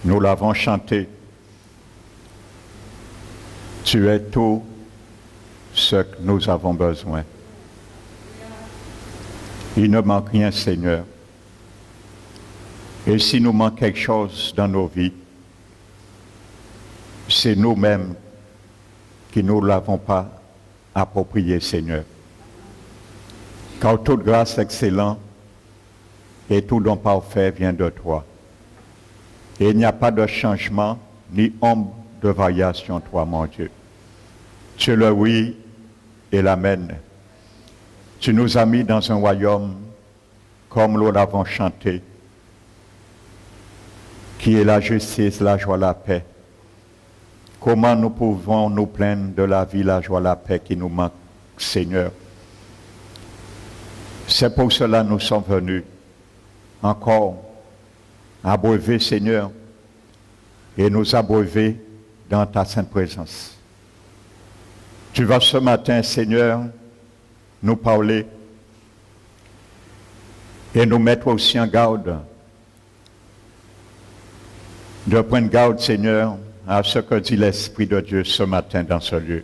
Nous l'avons chanté. Tu es tout ce que nous avons besoin. Il ne manque rien, Seigneur. Et si nous manque quelque chose dans nos vies, c'est nous-mêmes qui ne l'avons pas approprié, Seigneur. Car toute grâce excellente et tout don parfait vient de toi. Et il n'y a pas de changement ni ombre de variation en toi, mon Dieu. Tu es le oui et l'amen. Tu nous as mis dans un royaume, comme nous l'avons chanté, qui est la justice, la joie, la paix. Comment nous pouvons nous plaindre de la vie, la joie, la paix qui nous manque, Seigneur? C'est pour cela que nous sommes venus encore abreuver, Seigneur, et nous abreuver dans ta sainte présence. Tu vas ce matin, Seigneur, nous parler et nous mettre aussi en garde, de prendre garde, Seigneur, à ce que dit l'Esprit de Dieu ce matin dans ce lieu.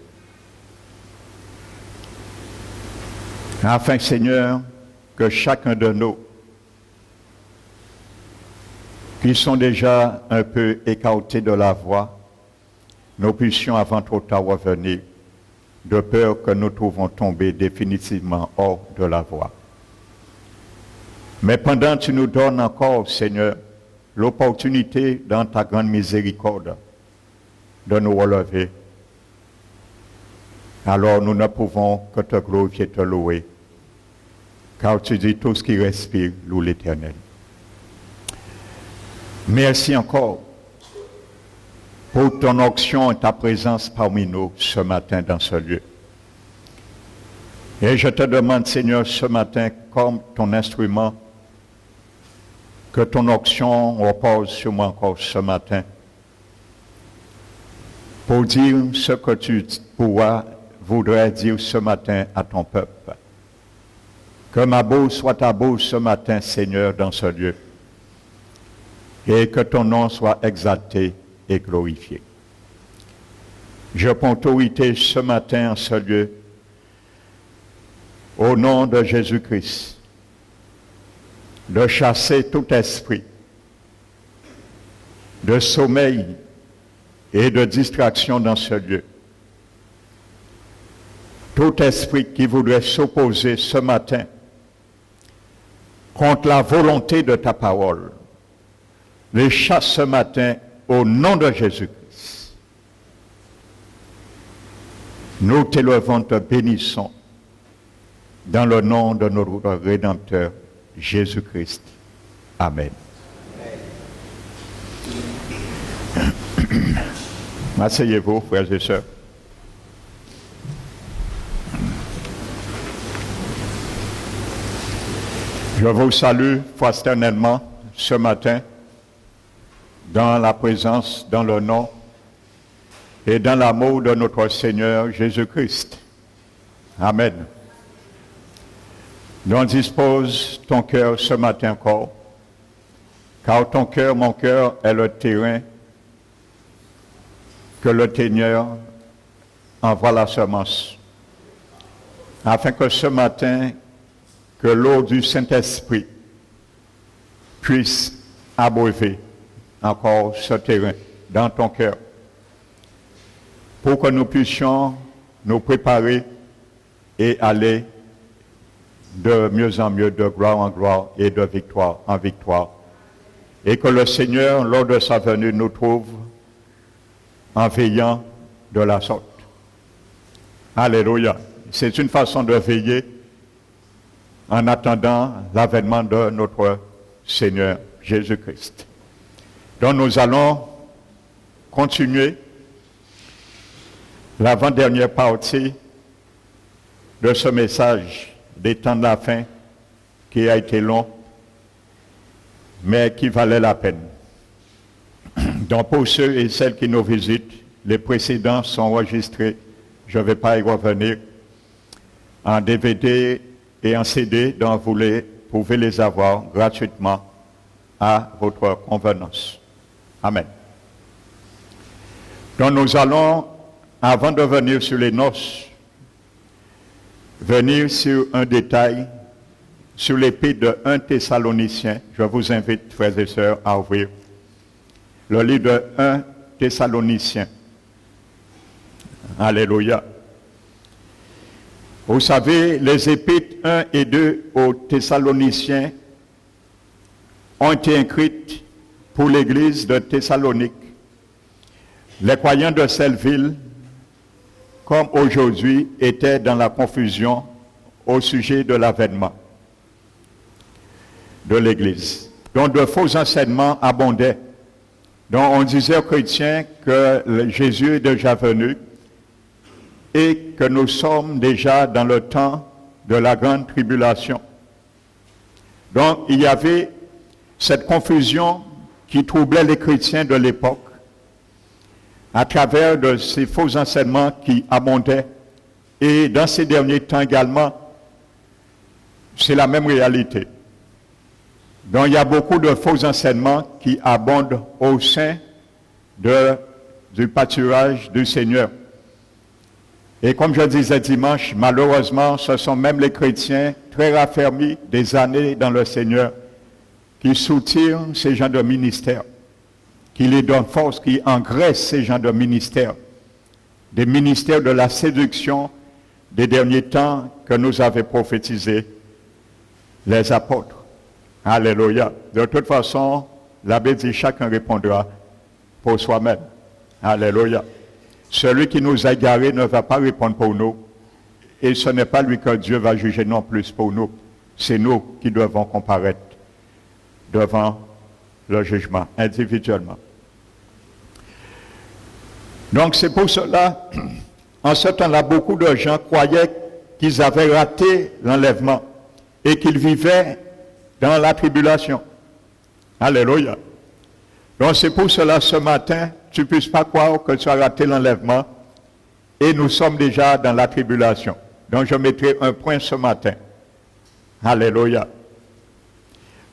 Afin, Seigneur, que chacun de nous, qui sont déjà un peu écartés de la voie, nous puissions avant trop tard revenir, de peur que nous trouvons tomber définitivement hors de la voie. Mais pendant que tu nous donnes encore, Seigneur, l'opportunité dans ta grande miséricorde de nous relever, alors nous ne pouvons que te glorifier, te louer, car tu dis tout ce qui respire loue l'Éternel. Merci encore pour ton onction et ta présence parmi nous ce matin dans ce lieu. Et je te demande, Seigneur, ce matin, comme ton instrument, que ton onction repose sur moi encore ce matin, pour dire ce que tu voudrais dire ce matin à ton peuple. Que ma bouche soit ta bouche ce matin, Seigneur, dans ce lieu, et que ton nom soit exalté et glorifié. Je prends autorité ce matin en ce lieu, au nom de Jésus-Christ, de chasser tout esprit de sommeil et de distraction dans ce lieu. Tout esprit qui voudrait s'opposer ce matin contre la volonté de ta parole, les chasse ce matin au nom de Jésus-Christ. Nous t'élevons, te bénissons dans le nom de notre Rédempteur Jésus-Christ. Amen. Asseyez-vous, frères et sœurs. Je vous salue fraternellement ce matin dans la présence, dans le nom et dans l'amour de notre Seigneur Jésus-Christ. Amen. Donc dispose ton cœur ce matin encore, car ton cœur, mon cœur, est le terrain que le Seigneur envoie la semence, afin que ce matin, que l'eau du Saint-Esprit puisse abreuver encore ce terrain dans ton cœur, pour que nous puissions nous préparer et aller de mieux en mieux, de gloire en gloire et de victoire en victoire. Et que le Seigneur, lors de sa venue, nous trouve en veillant de la sorte. Alléluia. C'est une façon de veiller en attendant l'avènement de notre Seigneur Jésus-Christ. Donc nous allons continuer l'avant-dernière partie de ce message des temps de la fin qui a été long, mais qui valait la peine. Donc pour ceux et celles qui nous visitent, les précédents sont enregistrés, je ne vais pas y revenir, en DVD et en CD, donc vous pouvez les avoir gratuitement à votre convenance. Amen. Donc nous allons, avant de venir sur les noces, venir sur un détail, sur l'épître de 1 Thessaloniciens. Je vous invite, frères et sœurs, à ouvrir le livre de 1 Thessaloniciens. Alléluia. Vous savez, les épîtres 1 et 2 aux Thessaloniciens ont été écrites pour l'église de Thessalonique. Les croyants de cette ville, comme aujourd'hui, étaient dans la confusion au sujet de l'avènement de l'église. Donc de faux enseignements abondaient. Donc on disait aux chrétiens que Jésus est déjà venu et que nous sommes déjà dans le temps de la grande tribulation. Donc il y avait cette confusion qui troublait les chrétiens de l'époque à travers de ces faux enseignements qui abondaient. Et dans ces derniers temps également, c'est la même réalité. Donc il y a beaucoup de faux enseignements qui abondent au sein du pâturage du Seigneur. Et comme je disais dimanche, malheureusement, ce sont même les chrétiens très raffermis des années dans le Seigneur qui soutirent ces gens de ministère, qui les donnent force, qui engraissent ces gens de ministère, des ministères de la séduction des derniers temps que nous avaient prophétisé les apôtres. Alléluia. De toute façon, la Bible dit chacun répondra pour soi-même. Alléluia. Celui qui nous a égarés ne va pas répondre pour nous. Et ce n'est pas lui que Dieu va juger non plus pour nous. C'est nous qui devons comparaître devant le jugement, individuellement. Donc c'est pour cela, en ce temps-là, beaucoup de gens croyaient qu'ils avaient raté l'enlèvement et qu'ils vivaient dans la tribulation. Alléluia. Donc c'est pour cela, ce matin, tu ne puisses pas croire que tu as raté l'enlèvement et nous sommes déjà dans la tribulation. Donc je mettrai un point ce matin. Alléluia.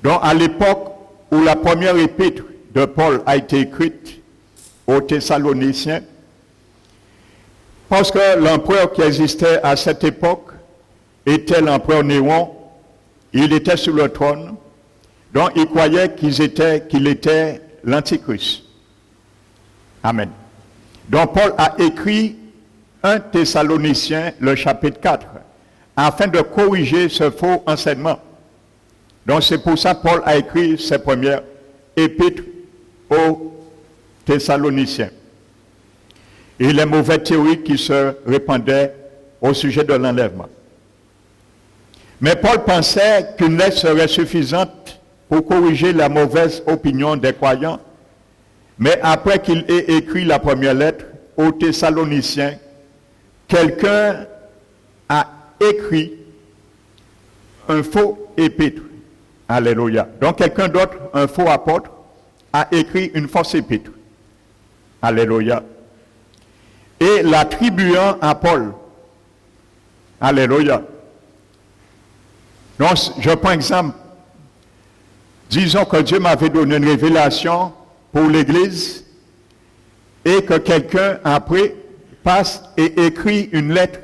Donc à l'époque où la première épître de Paul a été écrite aux Thessaloniciens, parce que l'empereur qui existait à cette époque était l'empereur Néron, il était sur le trône, donc il croyait qu'il était l'Antichrist. Amen. Donc Paul a écrit 1 Thessaloniciens, le chapitre 4, afin de corriger ce faux enseignement. Donc c'est pour ça que Paul a écrit ses premières épîtres aux Thessaloniciens. Et les mauvaises théories qui se répandaient au sujet de l'enlèvement. Mais Paul pensait qu'une lettre serait suffisante pour corriger la mauvaise opinion des croyants. Mais après qu'il ait écrit la première lettre aux Thessaloniciens, quelqu'un a écrit un faux épître. Alléluia. Donc quelqu'un d'autre, un faux apôtre, a écrit une fausse épître. Alléluia. Et l'attribuant à Paul. Alléluia. Donc je prends exemple. Disons que Dieu m'avait donné une révélation pour l'Église et que quelqu'un après passe et écrit une lettre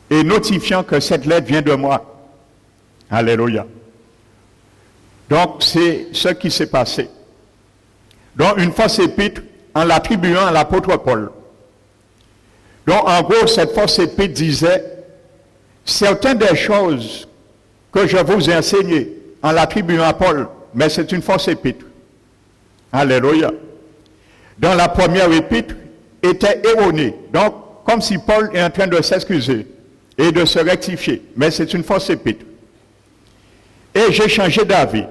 et notifiant que cette lettre vient de moi. Alléluia. Donc c'est ce qui s'est passé. Donc une fausse épître en l'attribuant à l'apôtre Paul. Donc en gros cette fausse épître disait certaines des choses que je vous ai enseignées en l'attribuant à Paul, mais c'est une fausse épître. Alléluia. Donc la première épître était erronée. Donc comme si Paul est en train de s'excuser et de se rectifier, mais c'est une fausse épître. Et j'ai changé d'avis.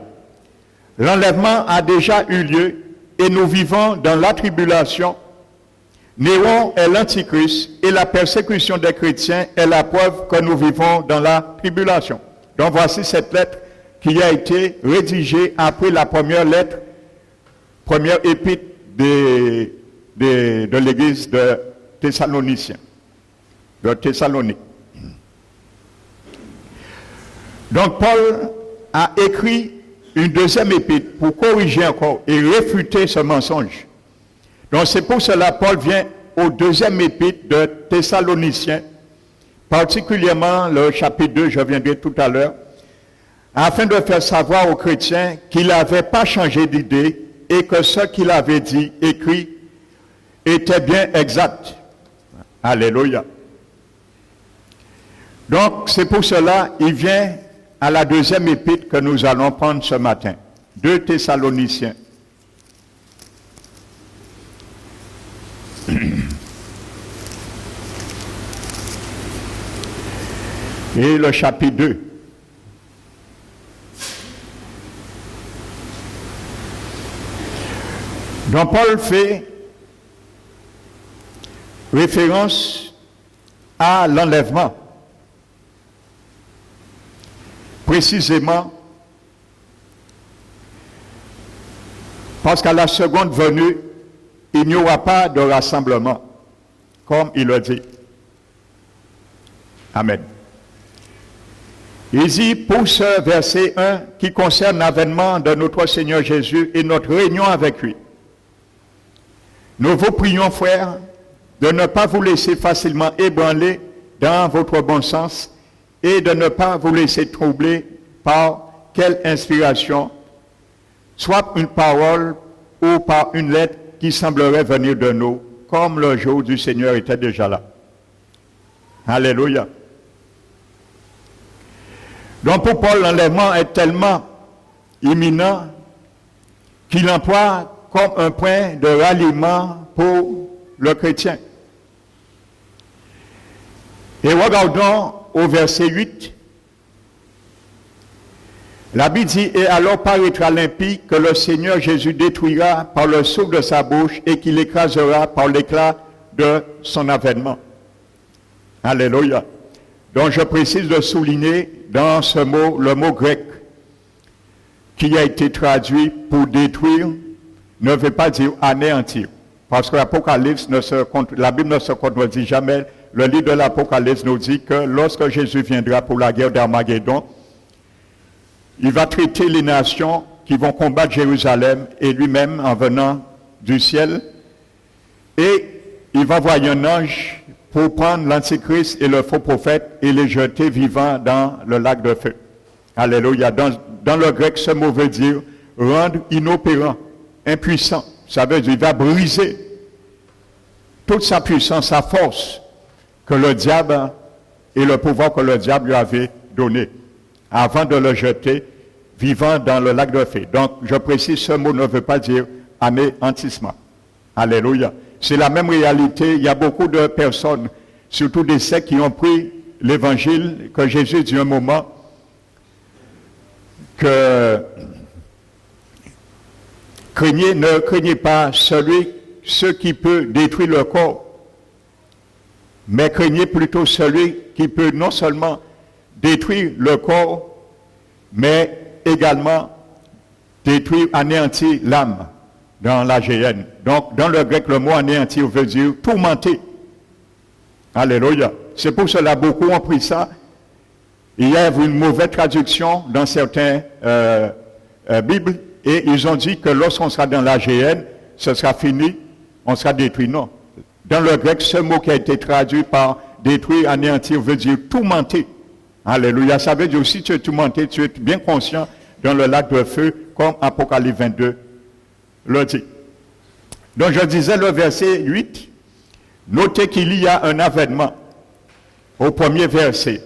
L'enlèvement a déjà eu lieu et nous vivons dans la tribulation. Néron est l'antichrist et la persécution des chrétiens est la preuve que nous vivons dans la tribulation. Donc voici cette lettre qui a été rédigée après la première lettre, première épître de l'église de Thessaloniciens, de Thessalonique. Donc Paul a écrit une deuxième épître pour corriger encore et réfuter ce mensonge. Donc c'est pour cela que Paul vient au deuxième épître de Thessaloniciens, particulièrement le chapitre 2, je viendrai tout à l'heure, afin de faire savoir aux chrétiens qu'il n'avait pas changé d'idée et que ce qu'il avait dit, écrit, était bien exact. Alléluia. Donc, c'est pour cela qu'il vient à la deuxième épître que nous allons prendre ce matin. 2 Thessaloniciens. Et le chapitre 2. Donc Paul fait référence à l'enlèvement. Précisément, parce qu'à la seconde venue, il n'y aura pas de rassemblement, comme il le dit. Amen. Il dit pour ce verset 1 qui concerne l'avènement de notre Seigneur Jésus et notre réunion avec lui. Nous vous prions, frères, de ne pas vous laisser facilement ébranler dans votre bon sens et de ne pas vous laisser troubler par quelle inspiration, soit une parole ou par une lettre qui semblerait venir de nous, comme le jour du Seigneur était déjà là. Alléluia. Donc pour Paul, l'enlèvement est tellement imminent qu'il emploie comme un point de ralliement pour le chrétien. Et regardons au verset 8. La Bible dit, et alors paraîtra l'impie que le Seigneur Jésus détruira par le souffle de sa bouche et qu'il écrasera par l'éclat de son avènement. Alléluia. Donc je précise de souligner dans ce mot, le mot grec qui a été traduit pour détruire, ne veut pas dire anéantir. Parce que l'Apocalypse la Bible ne se contredit jamais. Le livre de l'Apocalypse nous dit que lorsque Jésus viendra pour la guerre d'Armageddon, il va traiter les nations qui vont combattre Jérusalem et lui-même en venant du ciel. Et il va envoyer un ange pour prendre l'Antichrist et le faux prophète et les jeter vivants dans le lac de feu. Alléluia. Dans le grec, ce mot veut dire rendre inopérant, impuissant. Ça veut dire qu'il va briser toute sa puissance, sa force que le diable et le pouvoir que le diable lui avait donné avant de le jeter vivant dans le lac de feu. Donc, je précise, ce mot ne veut pas dire anéantissement. Alléluia. C'est la même réalité. Il y a beaucoup de personnes, surtout des sectes, qui ont pris l'évangile que Jésus dit un moment que ne craignez pas ce qui peut détruire le corps, mais craignez plutôt celui qui peut non seulement détruire le corps, mais également détruire, anéantir l'âme dans la GN. Donc, dans le grec, le mot anéantir veut dire tourmenter. Alléluia. C'est pour cela beaucoup ont pris ça. Il y a une mauvaise traduction dans certaines Bibles et ils ont dit que lorsqu'on sera dans la GN, ce sera fini, on sera détruit. Non. Dans le grec, ce mot qui a été traduit par détruire, anéantir veut dire tourmenter. Alléluia. Ça veut dire aussi tu es tourmenté, tu es bien conscient dans le lac de feu, comme Apocalypse 22 le dit. Donc je disais le verset 8, notez qu'il y a un avènement au premier verset.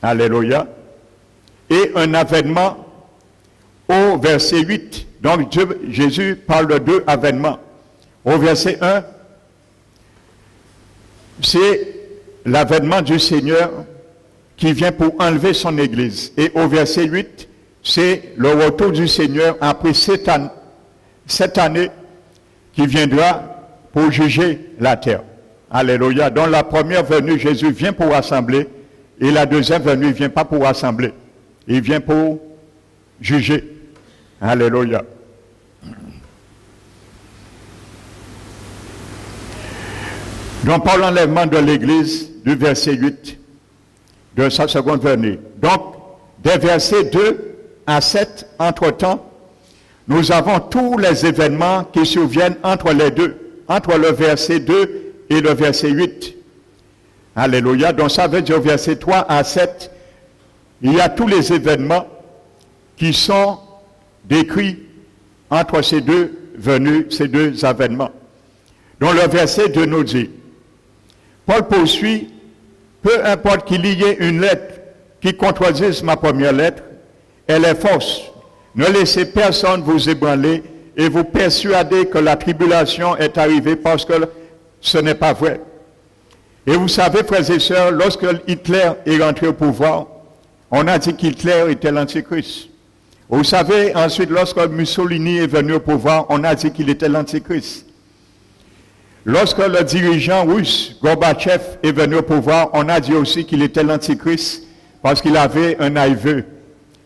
Alléluia. Et un avènement au verset 8. Donc Jésus parle de deux avènements. Au verset 1, c'est l'avènement du Seigneur qui vient pour enlever son Église. Et au verset 8, c'est le retour du Seigneur après cette année qui viendra pour juger la terre. Alléluia. Dans la première venue, Jésus vient pour rassembler, et la deuxième venue, il ne vient pas pour rassembler. Il vient pour juger. Alléluia. Donc, par l'enlèvement de l'Église, du verset 8, de sa seconde venue. Donc, des versets 2 à 7, entre-temps, nous avons tous les événements qui surviennent entre les deux, entre le verset 2 et le verset 8. Alléluia. Donc ça veut dire au verset 3 à 7, il y a tous les événements qui sont décrits entre ces deux venues, ces deux événements. Donc le verset 2 nous dit, Paul poursuit, peu importe qu'il y ait une lettre qui contredise ma première lettre, elle est fausse. Ne laissez personne vous ébranler et vous persuader que la tribulation est arrivée parce que ce n'est pas vrai. Et vous savez, frères et sœurs, lorsque Hitler est rentré au pouvoir, on a dit qu'Hitler était l'Antichrist. Vous savez, ensuite, lorsque Mussolini est venu au pouvoir, on a dit qu'il était l'Antichrist. Lorsque le dirigeant russe, Gorbatchev, est venu au pouvoir, on a dit aussi qu'il était l'Antichrist parce qu'il avait un IV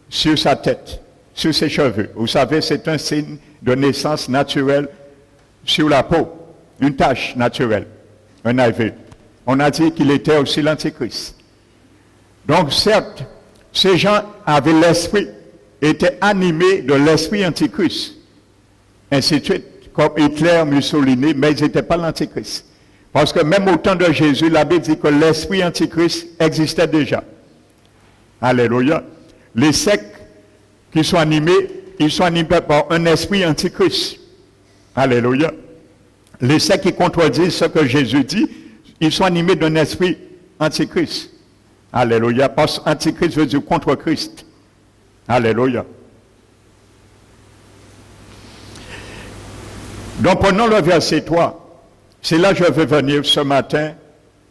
sur sa tête, sur ses cheveux. Vous savez, c'est un signe de naissance naturelle sur la peau, une tache naturelle, un IV. On a dit qu'il était aussi l'Antichrist. Donc, certes, ces gens avaient l'esprit, étaient animés de l'esprit Antichrist, ainsi de suite, comme Hitler, Mussolini, mais ils n'étaient pas l'Antichrist. Parce que même au temps de Jésus, la Bible dit que l'esprit Antichrist existait déjà. Alléluia. Les sectes qui sont animés, ils sont animés par un esprit Antichrist. Alléluia. Les sectes qui contredisent ce que Jésus dit, ils sont animés d'un esprit Antichrist. Alléluia. Parce qu'Antichrist veut dire contre Christ. Alléluia. Donc prenons le verset 3. C'est là que je vais venir ce matin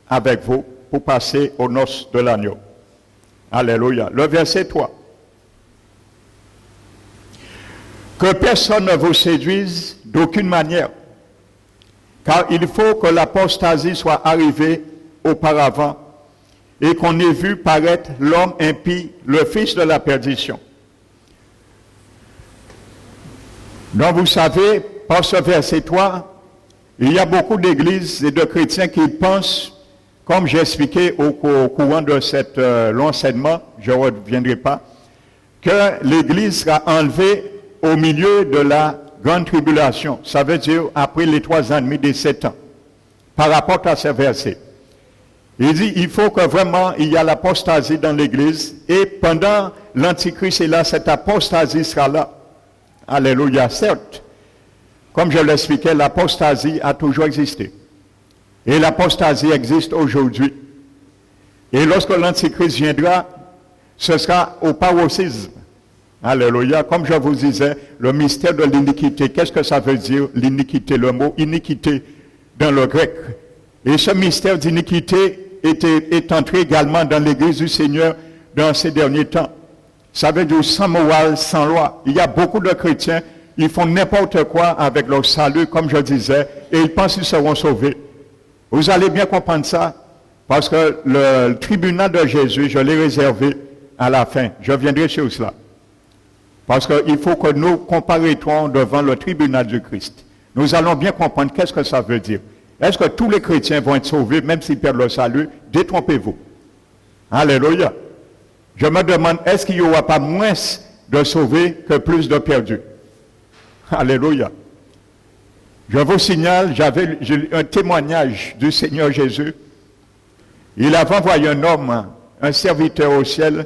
avec vous pour passer aux noces de l'agneau. Alléluia. Le verset 3. Que personne ne vous séduise d'aucune manière, car il faut que l'apostasie soit arrivée auparavant et qu'on ait vu paraître l'homme impie, le fils de la perdition. Donc vous savez, par ce verset 3, il y a beaucoup d'églises et de chrétiens qui pensent, comme j'ai expliqué au courant de cet l'enseignement, je ne reviendrai pas, que l'église sera enlevée au milieu de la grande tribulation. Ça veut dire après les 3 ans et demi des 7 ans. Par rapport à ce verset. Il dit, il faut que vraiment il y a l'apostasie dans l'église et pendant l'Antichrist est là, cette apostasie sera là. Alléluia, certes. Comme je l'expliquais, l'apostasie a toujours existé. Et l'apostasie existe aujourd'hui. Et lorsque l'Antichrist viendra, ce sera au paroxysme. Alléluia. Comme je vous disais, le mystère de l'iniquité. Qu'est-ce que ça veut dire, l'iniquité? Le mot iniquité dans le grec. Et ce mystère d'iniquité est entré également dans l'Église du Seigneur dans ces derniers temps. Ça veut dire sans morale, sans loi. Il y a beaucoup de chrétiens, ils font n'importe quoi avec leur salut, comme je disais, et ils pensent qu'ils seront sauvés. Vous allez bien comprendre ça, parce que le tribunal de Jésus, je l'ai réservé à la fin. Je viendrai sur cela. Parce qu'il faut que nous comparaîtrons devant le tribunal du Christ. Nous allons bien comprendre qu'est-ce que ça veut dire. Est-ce que tous les chrétiens vont être sauvés, même s'ils perdent leur salut? Détrompez-vous. Alléluia. Je me demande, est-ce qu'il n'y aura pas moins de sauvés que plus de perdus? Alléluia. Je vous signale, j'avais un témoignage du Seigneur Jésus. Il avait envoyé un homme, un serviteur au ciel,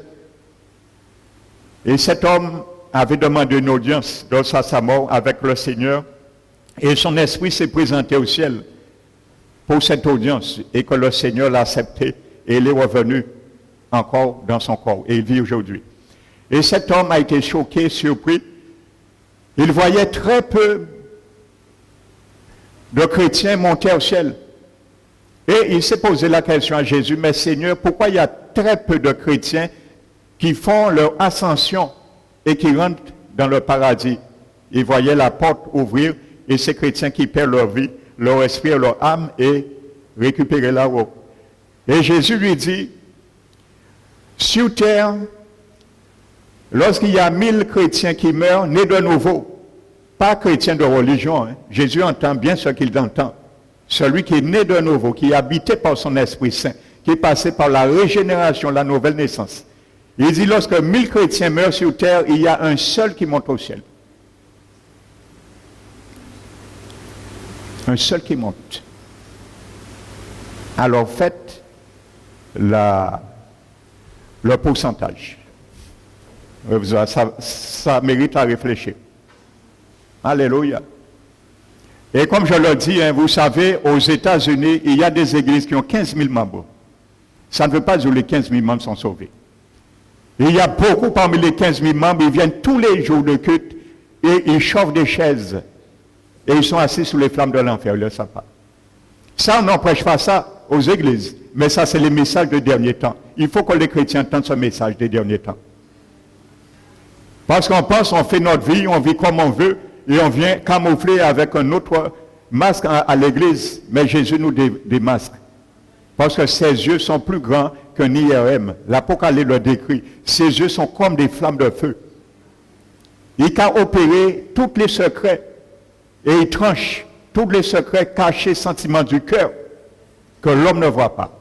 et cet homme avait demandé une audience dans sa mort avec le Seigneur, et son esprit s'est présenté au ciel pour cette audience, et que le Seigneur l'a accepté, et il est revenu encore dans son corps, et il vit aujourd'hui. Et cet homme a été choqué, surpris. Il voyait très peu de chrétiens monter au ciel. Et il s'est posé la question à Jésus, mais Seigneur, pourquoi il y a très peu de chrétiens qui font leur ascension et qui rentrent dans le paradis? Il voyait la porte ouvrir et ces chrétiens qui perdent leur vie, leur esprit, leur âme et récupérer là-haut. Et Jésus lui dit, sur terre, lorsqu'il y a 1000 chrétiens qui meurent, nés de nouveau, pas chrétiens de religion, hein. Jésus entend bien ce qu'il entend. Celui qui est né de nouveau, qui est habité par son Esprit Saint, qui est passé par la régénération, la nouvelle naissance. Il dit, lorsque 1000 chrétiens meurent sur terre, il y a un seul qui monte au ciel. Un seul qui monte. Alors faites le pourcentage. Ça mérite à réfléchir. Alléluia. Et comme je le dis, vous savez, aux États-Unis, il y a des églises qui ont 15 000 membres. Ça ne veut pas dire que les 15 000 membres sont sauvés. Il y a beaucoup parmi les 15 000 membres, ils viennent tous les jours de culte et ils chauffent des chaises. Et ils sont assis sous les flammes de l'enfer, ils ne le savent pas. Ça, on n'empêche pas ça aux églises. Mais ça, c'est les messages des derniers temps. Il faut que les chrétiens entendent ce message des derniers temps. Parce qu'on pense, on fait notre vie, on vit comme on veut, et on vient camoufler avec un autre masque à l'église. Mais Jésus nous démasque. Parce que ses yeux sont plus grands qu'un IRM. L'Apocalypse le décrit. Ses yeux sont comme des flammes de feu. Il a opéré tous les secrets. Et il tranche tous les secrets cachés, sentiments du cœur, que l'homme ne voit pas.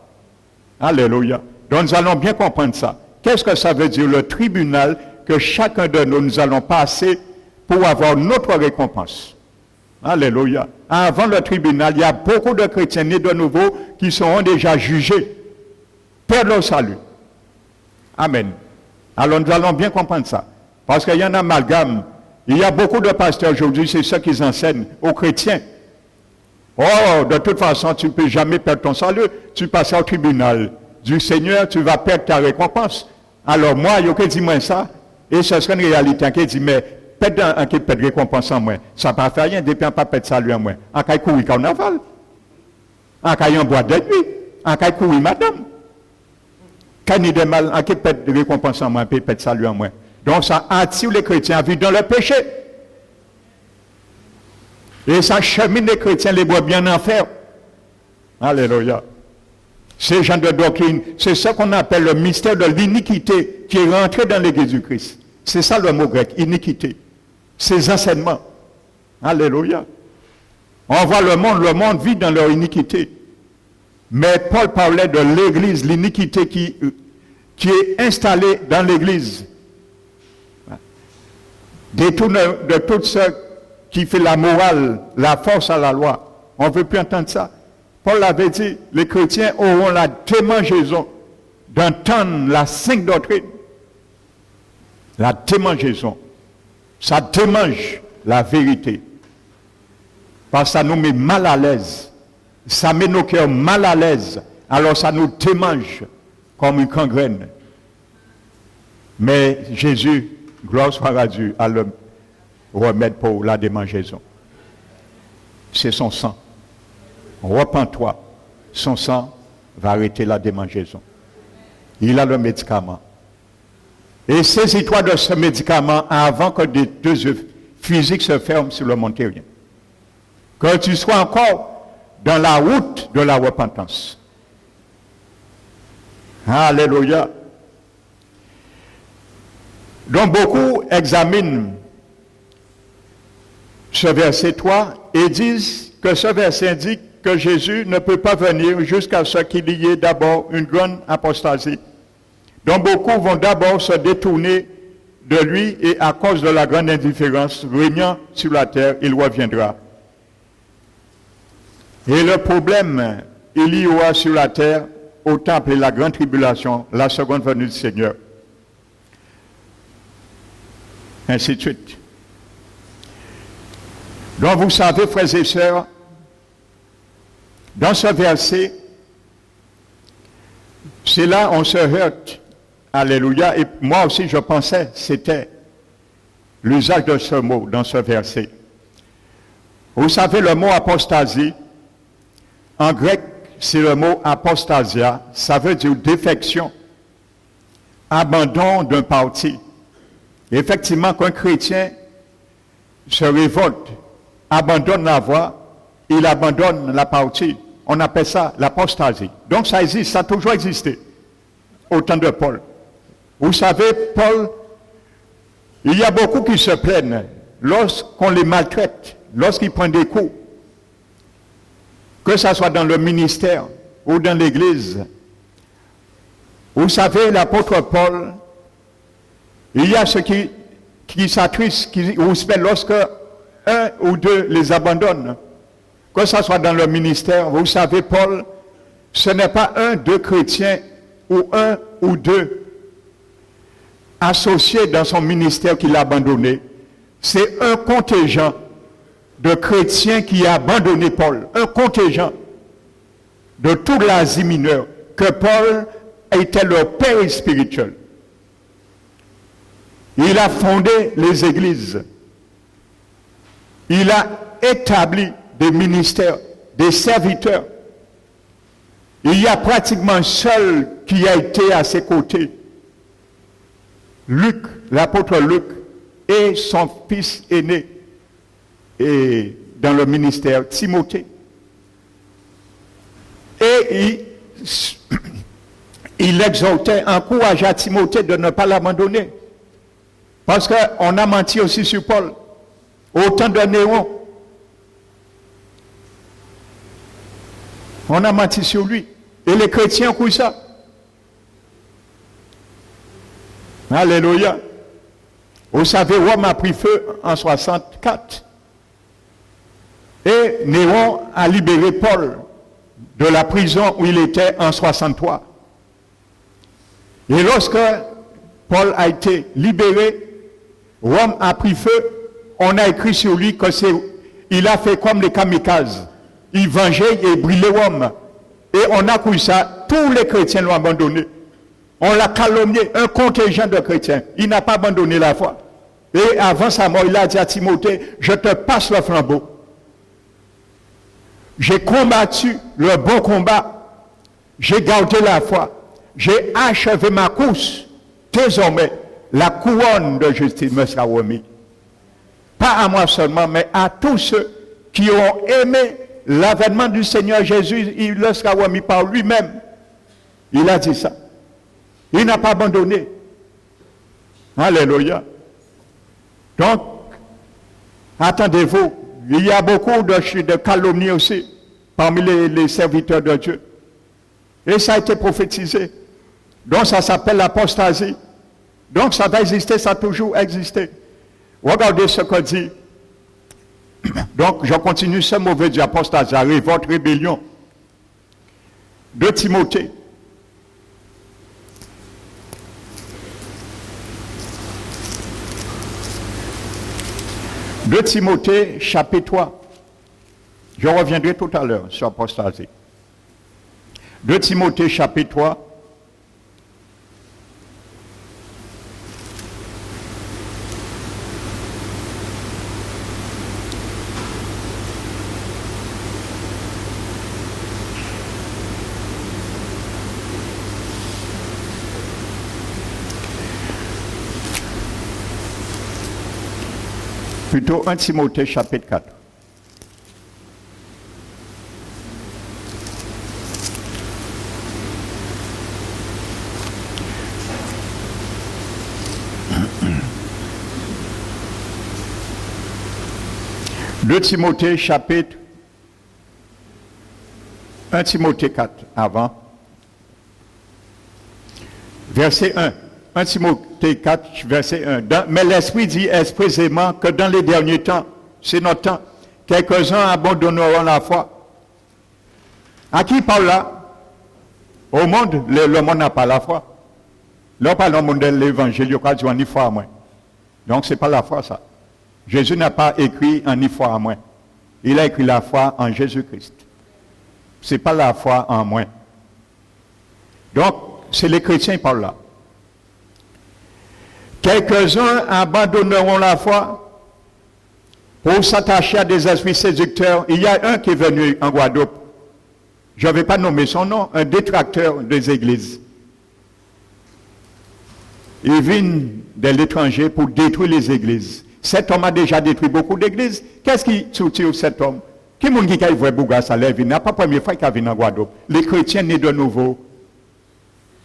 Alléluia. Donc nous allons bien comprendre ça. Qu'est-ce que ça veut dire? Le tribunal que chacun de nous allons passer pour avoir notre récompense. Alléluia. Avant le tribunal, il y a beaucoup de chrétiens nés de nouveau qui seront déjà jugés, perdent leur salut. Amen. Alors nous allons bien comprendre ça. Parce qu'il y a un amalgame. Il y a beaucoup de pasteurs aujourd'hui, c'est ça qu'ils enseignent aux chrétiens. Oh, de toute façon, tu ne peux jamais perdre ton salut. Tu passes au tribunal du Seigneur, tu vas perdre ta récompense. Alors moi, il y a dit moi ça, et ce serait une réalité qui dit, mais perdre un qui perd récompense en moi. Ça ne va pas faire rien, depuis on ne peut pas perdre salut en moi. En cas de courir carnaval, en cas de boîte de nuit, en cas de courir madame. Quand il y a des mal, en qui perd récompense en moi, peut perdre salut en moi. Donc ça attire les chrétiens à vivre dans le péché. Et ça chemine les chrétiens, les bois bien en enfer. Alléluia. Ces gens de doctrine, c'est ce qu'on appelle le mystère de l'iniquité qui est rentré dans l'église du Christ. C'est ça le mot grec, iniquité. Ces enseignements. Alléluia. On voit le monde vit dans leur iniquité. Mais Paul parlait de l'église, l'iniquité qui est installée dans l'église. Détourne de tout ce qui fait la morale, la force à la loi. On ne veut plus entendre ça. Paul avait dit, les chrétiens auront la démangeaison d'entendre la sainte doctrine. La démangeaison. Ça démange la vérité. Parce que ça nous met mal à l'aise. Ça met nos cœurs mal à l'aise. Alors ça nous démange comme une gangrène. Mais Jésus, gloire soit à Dieu, à le remède pour la démangeaison. C'est son sang. Repens-toi. Son sang va arrêter la démangeaison. Il a le médicament. Et saisis-toi de ce médicament avant que des deux yeux physiques se ferment sur le monde terrien. Que tu sois encore dans la route de la repentance. Alléluia. Donc beaucoup examinent ce verset 3 et disent que ce verset indique que Jésus ne peut pas venir jusqu'à ce qu'il y ait d'abord une grande apostasie. Donc beaucoup vont d'abord se détourner de lui et à cause de la grande indifférence régnant sur la terre, il reviendra. Et le problème, il y aura sur la terre, au temple et la grande tribulation, la seconde venue du Seigneur. Ainsi de suite. Donc vous savez, frères et sœurs, dans ce verset, c'est là on se heurte. Alléluia. Et moi aussi je pensais, c'était l'usage de ce mot dans ce verset. Vous savez, le mot apostasie, en grec, c'est le mot apostasia, ça veut dire défection, abandon d'un parti. Effectivement, qu'un chrétien se révolte, abandonne la voie, il abandonne la partie. On appelle ça l'apostasie. Donc ça existe, ça a toujours existé, au temps de Paul. Vous savez, Paul, il y a beaucoup qui se plaignent lorsqu'on les maltraite, lorsqu'ils prennent des coups, que ce soit dans le ministère ou dans l'église. Vous savez, l'apôtre Paul, Il y a ceux qui s'attristent, qui rouspètent lorsque un ou deux les abandonnent. Que ce soit dans le ministère, vous savez, Paul, ce n'est pas un, deux chrétiens ou un ou deux associés dans son ministère qui l'a abandonné. C'est un contingent de chrétiens qui a abandonné Paul. Un contingent de toute l'Asie mineure, que Paul était leur père spirituel. Il a fondé les églises. Il a établi des ministères, des serviteurs. Il y a pratiquement un seul qui a été à ses côtés. Luc, l'apôtre Luc, et son fils aîné et dans le ministère, Timothée. Et il exhortait, encourageait Timothée de ne pas l'abandonner. Parce qu'on a menti aussi sur Paul. Au temps de Néron, on a menti sur lui. Et les chrétiens ont ça. Alléluia. Vous savez, Rome a pris feu en 64. Et Néron a libéré Paul de la prison où il était en 63. Et lorsque Paul a été libéré, Rome a pris feu. On a écrit sur lui qu'il a fait comme les kamikazes. Il vengeait et brûlait Rome. Et on a cru ça, tous les chrétiens l'ont abandonné. On l'a calomnié, un contingent de chrétiens. Il n'a pas abandonné la foi. Et avant sa mort, il a dit à Timothée, je te passe le flambeau. J'ai combattu le bon combat. J'ai gardé la foi. J'ai achevé ma course. Désormais, la couronne de justice me sera remise. Pas à moi seulement, mais à tous ceux qui ont aimé l'avènement du Seigneur Jésus. Il le sera remis par lui-même. Il a dit ça. Il n'a pas abandonné. Alléluia. Donc, attendez-vous. Il y a beaucoup de calomnies aussi parmi les serviteurs de Dieu. Et ça a été prophétisé. Donc ça s'appelle l'apostasie. Donc ça va exister, ça a toujours existé. Regardez ce que dit. Donc je continue ce mauvais Dieu, apostasie, révolte, rébellion. De Timothée. De Timothée, chapitre 3. Je reviendrai tout à l'heure sur l'apostasie. De Timothée, chapitre 3. Plutôt 1 Timothée chapitre 4. Deux Timothée chapitre 1 Timothée 4 avant. Verset 1. 1 Timothée 4, verset 1. Mais l'Esprit dit expressément que dans les derniers temps, c'est notre temps, quelques-uns abandonneront la foi. À qui parle là? Au monde, le monde n'a pas la foi. Là, on parle au monde de l'évangile, il y a dit ni foi à moi. Donc, ce n'est pas la foi, ça. Jésus n'a pas écrit en ni foi à moi. Il a écrit la foi en Jésus-Christ. Ce n'est pas la foi en moi. Donc, c'est les chrétiens qui parlent là. Quelques-uns abandonneront la foi pour s'attacher à des esprits séducteurs. Il y a un qui est venu en Guadeloupe. Je ne vais pas nommer son nom, un détracteur des églises. Il vient de l'étranger pour détruire les églises. Cet homme a déjà détruit beaucoup d'églises. Qu'est-ce qui soutient cet homme? Qui est-ce qui a vu Bouga Saleh? Il n'a pas la première fois qu'il a vu en Guadeloupe. Les chrétiens nés de nouveau.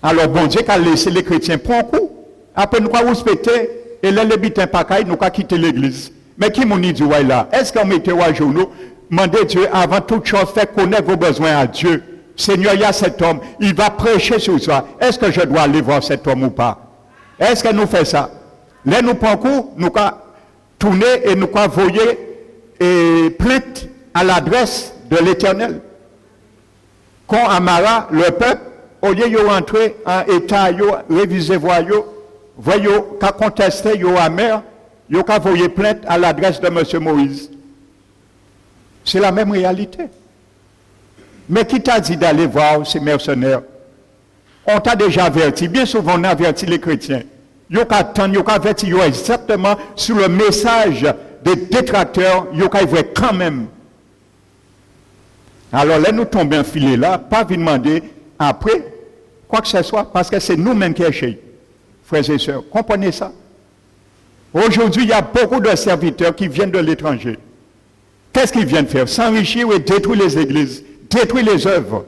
Alors, bon Dieu a laissé les chrétiens prendre coup. Après, nous avons respecté, et là, les bitins pas nous avons quitté l'église. Mais qui m'a dit, ouais, là, est-ce qu'on mettait à journaux, demandez Dieu, avant toute chose, fait connaître vos besoins à Dieu. Seigneur, il y a cet homme, il va prêcher sur ça. Est-ce que je dois aller voir cet homme ou pas? Est-ce que nous faisons ça? là nous parcours, nous avons tourné et nous avons envoyé plainte à l'adresse de l'Éternel. Quand Amara, le peuple, au lieu de rentrer en état, réviser voyez, qu'à contester, yo amer, yo qu'à envoyer plainte à l'adresse de M. Moïse. C'est la même réalité. Mais qui t'a dit d'aller voir ces mercenaires? On t'a déjà averti, bien souvent on a averti les chrétiens. Yo qu'à attendre, yo qu'à averti yo exactement sur le message des détracteurs, yo qu'à voir quand même. Alors là, nous tombons enfilés là, pas vous demander après, quoi que ce soit, parce que c'est nous-mêmes qui échouons, frères et sœurs. Comprenez ça? Aujourd'hui, il y a beaucoup de serviteurs qui viennent de l'étranger. Qu'est-ce qu'ils viennent faire? S'enrichir et détruire les églises, détruire les œuvres,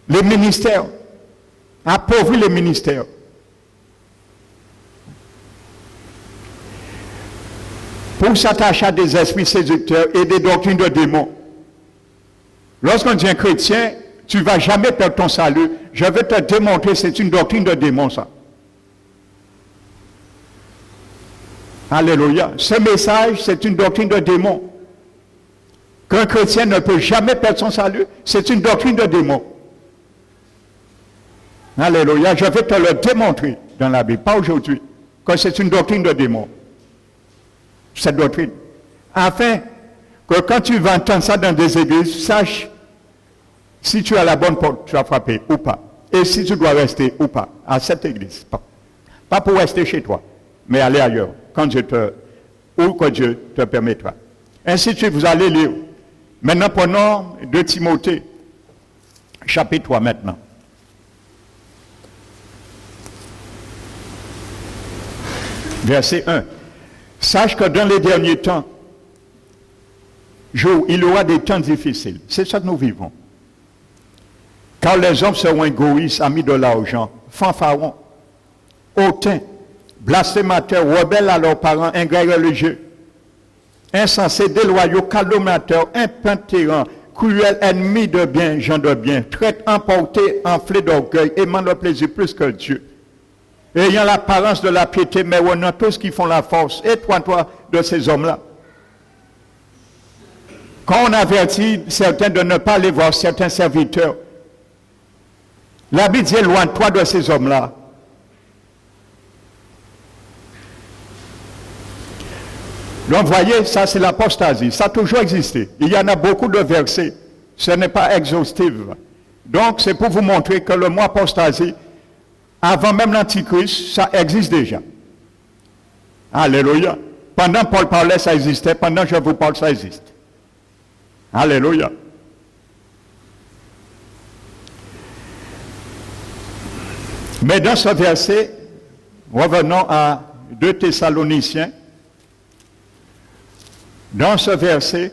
les ministères, appauvrir les ministères. Pour s'attacher à des esprits séducteurs et des doctrines de démons. Lorsqu'on dit un chrétien, tu ne vas jamais perdre ton salut. Je vais te démontrer, c'est une doctrine de démon, ça. Alléluia. Ce message, c'est une doctrine de démon. Qu'un chrétien ne peut jamais perdre son salut, c'est une doctrine de démon. Alléluia. Je vais te le démontrer dans la Bible, pas aujourd'hui, que c'est une doctrine de démon. Cette doctrine. Afin que quand tu vas entendre ça dans des églises, sache si tu as la bonne porte, tu as frappé ou pas. Et si tu dois rester ou pas à cette église. Pas pour rester chez toi, mais aller ailleurs, quand Dieu ou que Dieu te permettra. Ainsi de suite, vous allez lire. Maintenant, prenons 2 Timothée, chapitre 3 maintenant. Verset 1. Sache que dans les derniers temps, il y aura des temps difficiles. C'est ça que nous vivons. Car les hommes seront égoïstes, amis de l'argent, fanfarons, hautains, blasphémateurs, rebelles à leurs parents, ingrats religieux, insensés, déloyaux, calomniateurs, impétents, cruels, ennemis de bien, gens de bien, traites, emportés, enflés d'orgueil, aimant le plaisir plus que Dieu, ayant l'apparence de la piété, mais on a tous qui font la force. Et toi de ces hommes-là. Quand on avertit certains de ne pas aller voir certains serviteurs, la Bible dit éloigne-toi de ces hommes-là. Donc, voyez, ça c'est l'apostasie. Ça a toujours existé. Il y en a beaucoup de versets. Ce n'est pas exhaustif. Donc, c'est pour vous montrer que le mot apostasie, avant même l'Antichrist, ça existe déjà. Alléluia. Pendant Paul parlait, ça existait. Pendant que je vous parle, ça existe. Alléluia. Mais dans ce verset, revenons à 2 Thessaloniciens. Dans ce verset,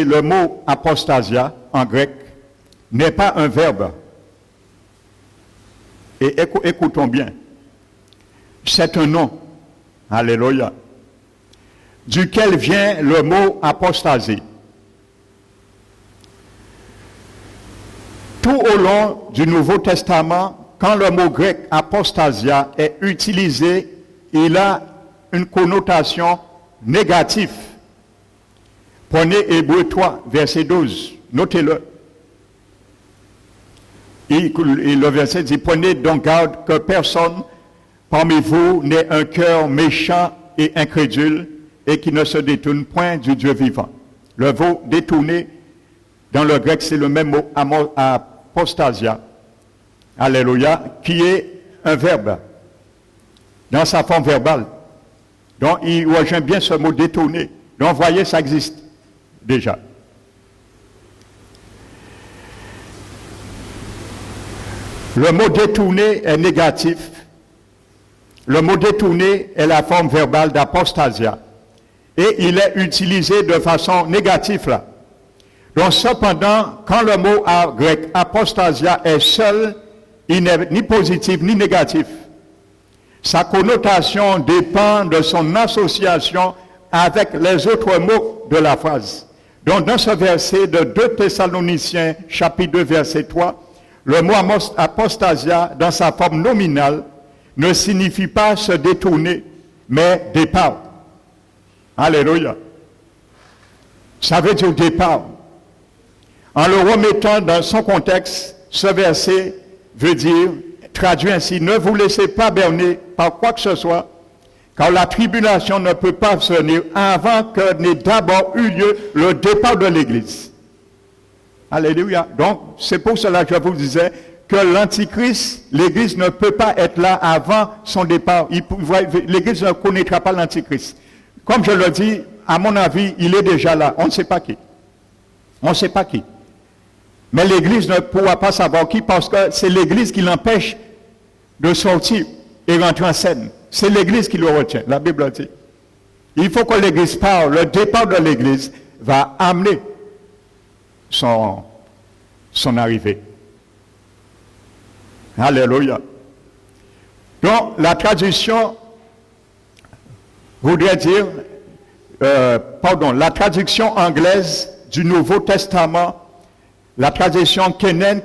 le mot apostasia en grec n'est pas un verbe. Et écoutons bien. C'est un nom. Alléluia. Duquel vient le mot apostasie. Tout au long du Nouveau Testament, quand le mot grec apostasia est utilisé, il a une connotation négative. Prenez Hébreux 3, verset 12. Notez-le. Et le verset dit, prenez donc garde que personne parmi vous n'ait un cœur méchant et incrédule et qui ne se détourne point du Dieu vivant. Le mot détourner, dans le grec, c'est le même mot apostasia. Alléluia, qui est un verbe, dans sa forme verbale. Donc, il rejoint bien ce mot détourner. Donc, voyez, ça existe déjà. Le mot détourner est négatif. Le mot détourner est la forme verbale d'apostasia. Et il est utilisé de façon négative là. Donc cependant, quand le mot grec apostasia est seul, il n'est ni positif ni négatif. Sa connotation dépend de son association avec les autres mots de la phrase. Donc dans ce verset de 2 Thessaloniciens, chapitre 2, verset 3, le mot apostasia, dans sa forme nominale, ne signifie pas se détourner, mais départ. Alléluia. Ça veut dire départ. En le remettant dans son contexte, ce verset veut dire, traduit ainsi, ne vous laissez pas berner par quoi que ce soit, car la tribulation ne peut pas venir avant que n'ait d'abord eu lieu le départ de l'Église. Alléluia. Donc, c'est pour cela que je vous disais que l'Antichrist, l'Église ne peut pas être là avant son départ. L'Église ne connaîtra pas l'Antichrist. Comme je le dis, à mon avis, il est déjà là. On ne sait pas qui. On ne sait pas qui. Mais l'Église ne pourra pas savoir qui parce que c'est l'Église qui l'empêche de sortir et rentrer en scène. C'est l'Église qui le retient. La Bible dit. Il faut que l'Église parle. Le départ de l'Église va amener son arrivée. Alléluia. Donc, la traduction voudrait dire, la traduction anglaise du Nouveau Testament, la traduction Kenan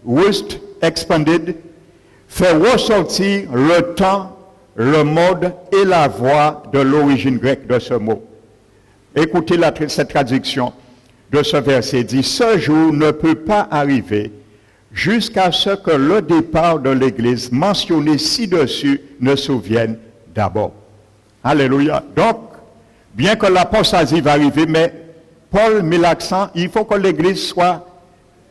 West Expanded, fait ressortir le temps, le mode et la voix de l'origine grecque de ce mot. Écoutez cette traduction de ce verset dit, ce jour ne peut pas arriver jusqu'à ce que le départ de l'Église mentionné ci-dessus ne survienne d'abord. Alléluia. Donc, bien que l'apostasie va arriver, mais Paul met l'accent, il faut que l'Église soit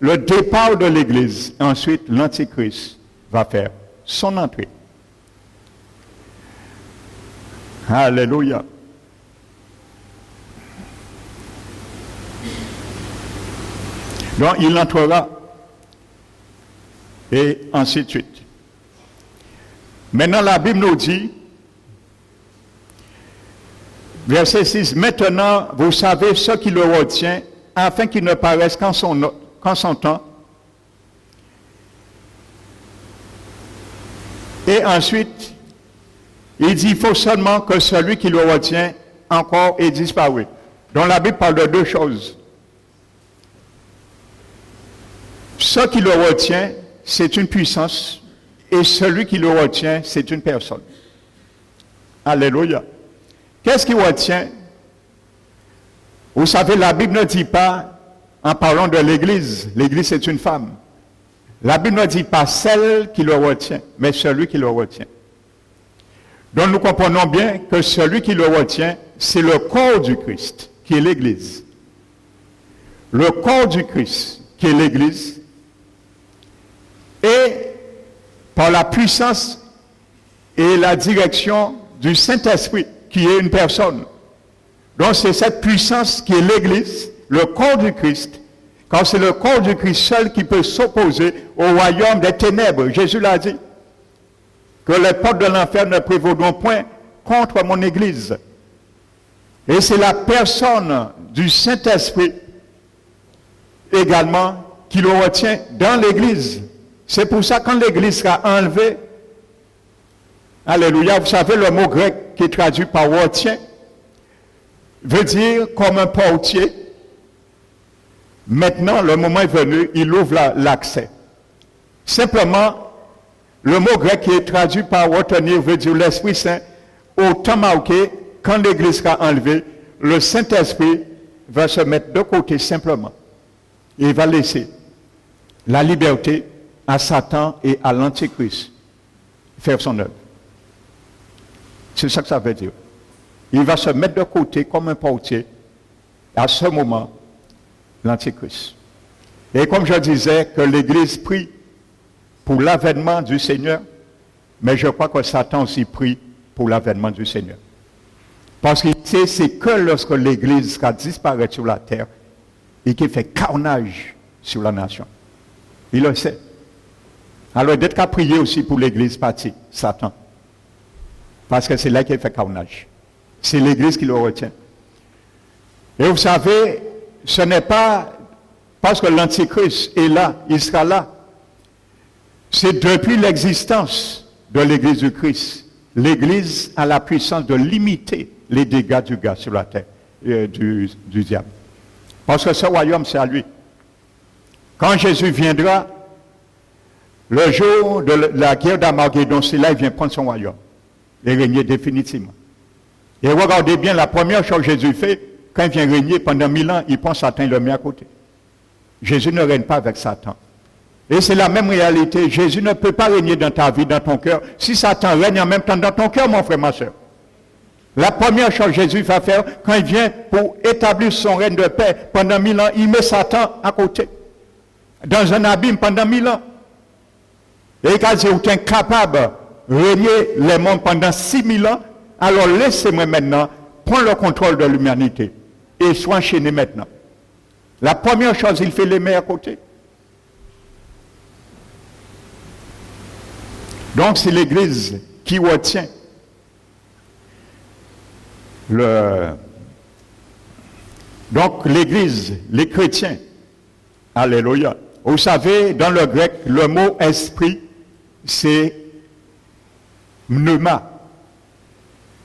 le départ de l'Église. Ensuite, l'Antichrist va faire son entrée. Alléluia. Donc, il entrera et ainsi de suite. Maintenant, la Bible nous dit, verset 6, maintenant, vous savez ce qui le retient, afin qu'il ne paraisse qu'en son temps. Et ensuite, il dit, il faut seulement que celui qui le retient encore ait disparu. Donc la Bible parle de deux choses. Ce qui le retient, c'est une puissance, et celui qui le retient, c'est une personne. Alléluia. Qu'est-ce qui retient? Vous savez, la Bible ne dit pas, en parlant de l'Église, l'Église c'est une femme. La Bible ne dit pas celle qui le retient, mais celui qui le retient. Donc nous comprenons bien que celui qui le retient, c'est le corps du Christ, qui est l'Église. Le corps du Christ, qui est l'Église, et par la puissance et la direction du Saint-Esprit, qui est une personne. Donc c'est cette puissance qui est l'Église, le corps du Christ, car c'est le corps du Christ seul qui peut s'opposer au royaume des ténèbres. Jésus l'a dit, que les portes de l'enfer ne prévaudront point contre mon Église. Et c'est la personne du Saint-Esprit également qui le retient dans l'Église. C'est pour ça que quand l'Église sera enlevée, alléluia, vous savez le mot grec qui est traduit par retient, veut dire comme un portier. Maintenant, le moment est venu, il ouvre l'accès. Simplement, le mot grec qui est traduit par retenir veut dire l'Esprit Saint. Au temps marqué, quand l'Église sera enlevée, le Saint-Esprit va se mettre de côté simplement. Il va laisser la liberté à Satan et à l'Antichrist faire son œuvre. C'est ça que ça veut dire. Il va se mettre de côté comme un portier. À ce moment, l'Antichrist. Et comme je disais, que l'Église prie pour l'avènement du Seigneur, mais je crois que Satan aussi prie pour l'avènement du Seigneur. Parce qu'il sait, c'est que lorsque l'Église sera disparaître sur la terre et qu'il fait carnage sur la nation. Il le sait. Alors, d'être qu'à prier aussi pour l'Église partie, Satan. Parce que c'est là qu'il fait carnage. C'est l'Église qui le retient. Et vous savez, ce n'est pas parce que l'Antichrist est là, il sera là. C'est depuis l'existence de l'Église du Christ. L'Église a la puissance de limiter les dégâts du gars sur la terre, du diable. Parce que ce royaume, c'est à lui. Quand Jésus viendra, le jour de la guerre d'Armageddon, c'est là qu'il vient prendre son royaume et régner définitivement. Et regardez bien, la première chose que Jésus fait, quand il vient régner pendant 1000 ans, il prend Satan et le met à côté. Jésus ne règne pas avec Satan. Et c'est la même réalité. Jésus ne peut pas régner dans ta vie, dans ton cœur, si Satan règne en même temps dans ton cœur, mon frère, ma soeur. La première chose que Jésus va faire, quand il vient pour établir son règne de paix pendant 1000 ans, il met Satan à côté. Dans un abîme pendant 1000 ans. Et quand vous êtes incapable de régner les mondes pendant 6000 ans, alors laissez-moi maintenant prendre le contrôle de l'humanité et sois enchaîné maintenant. La première chose, il fait les mains à côté. Donc c'est l'Église qui retient donc l'Église, les chrétiens. Alléluia. Vous savez, dans le grec, le mot esprit, c'est pneuma.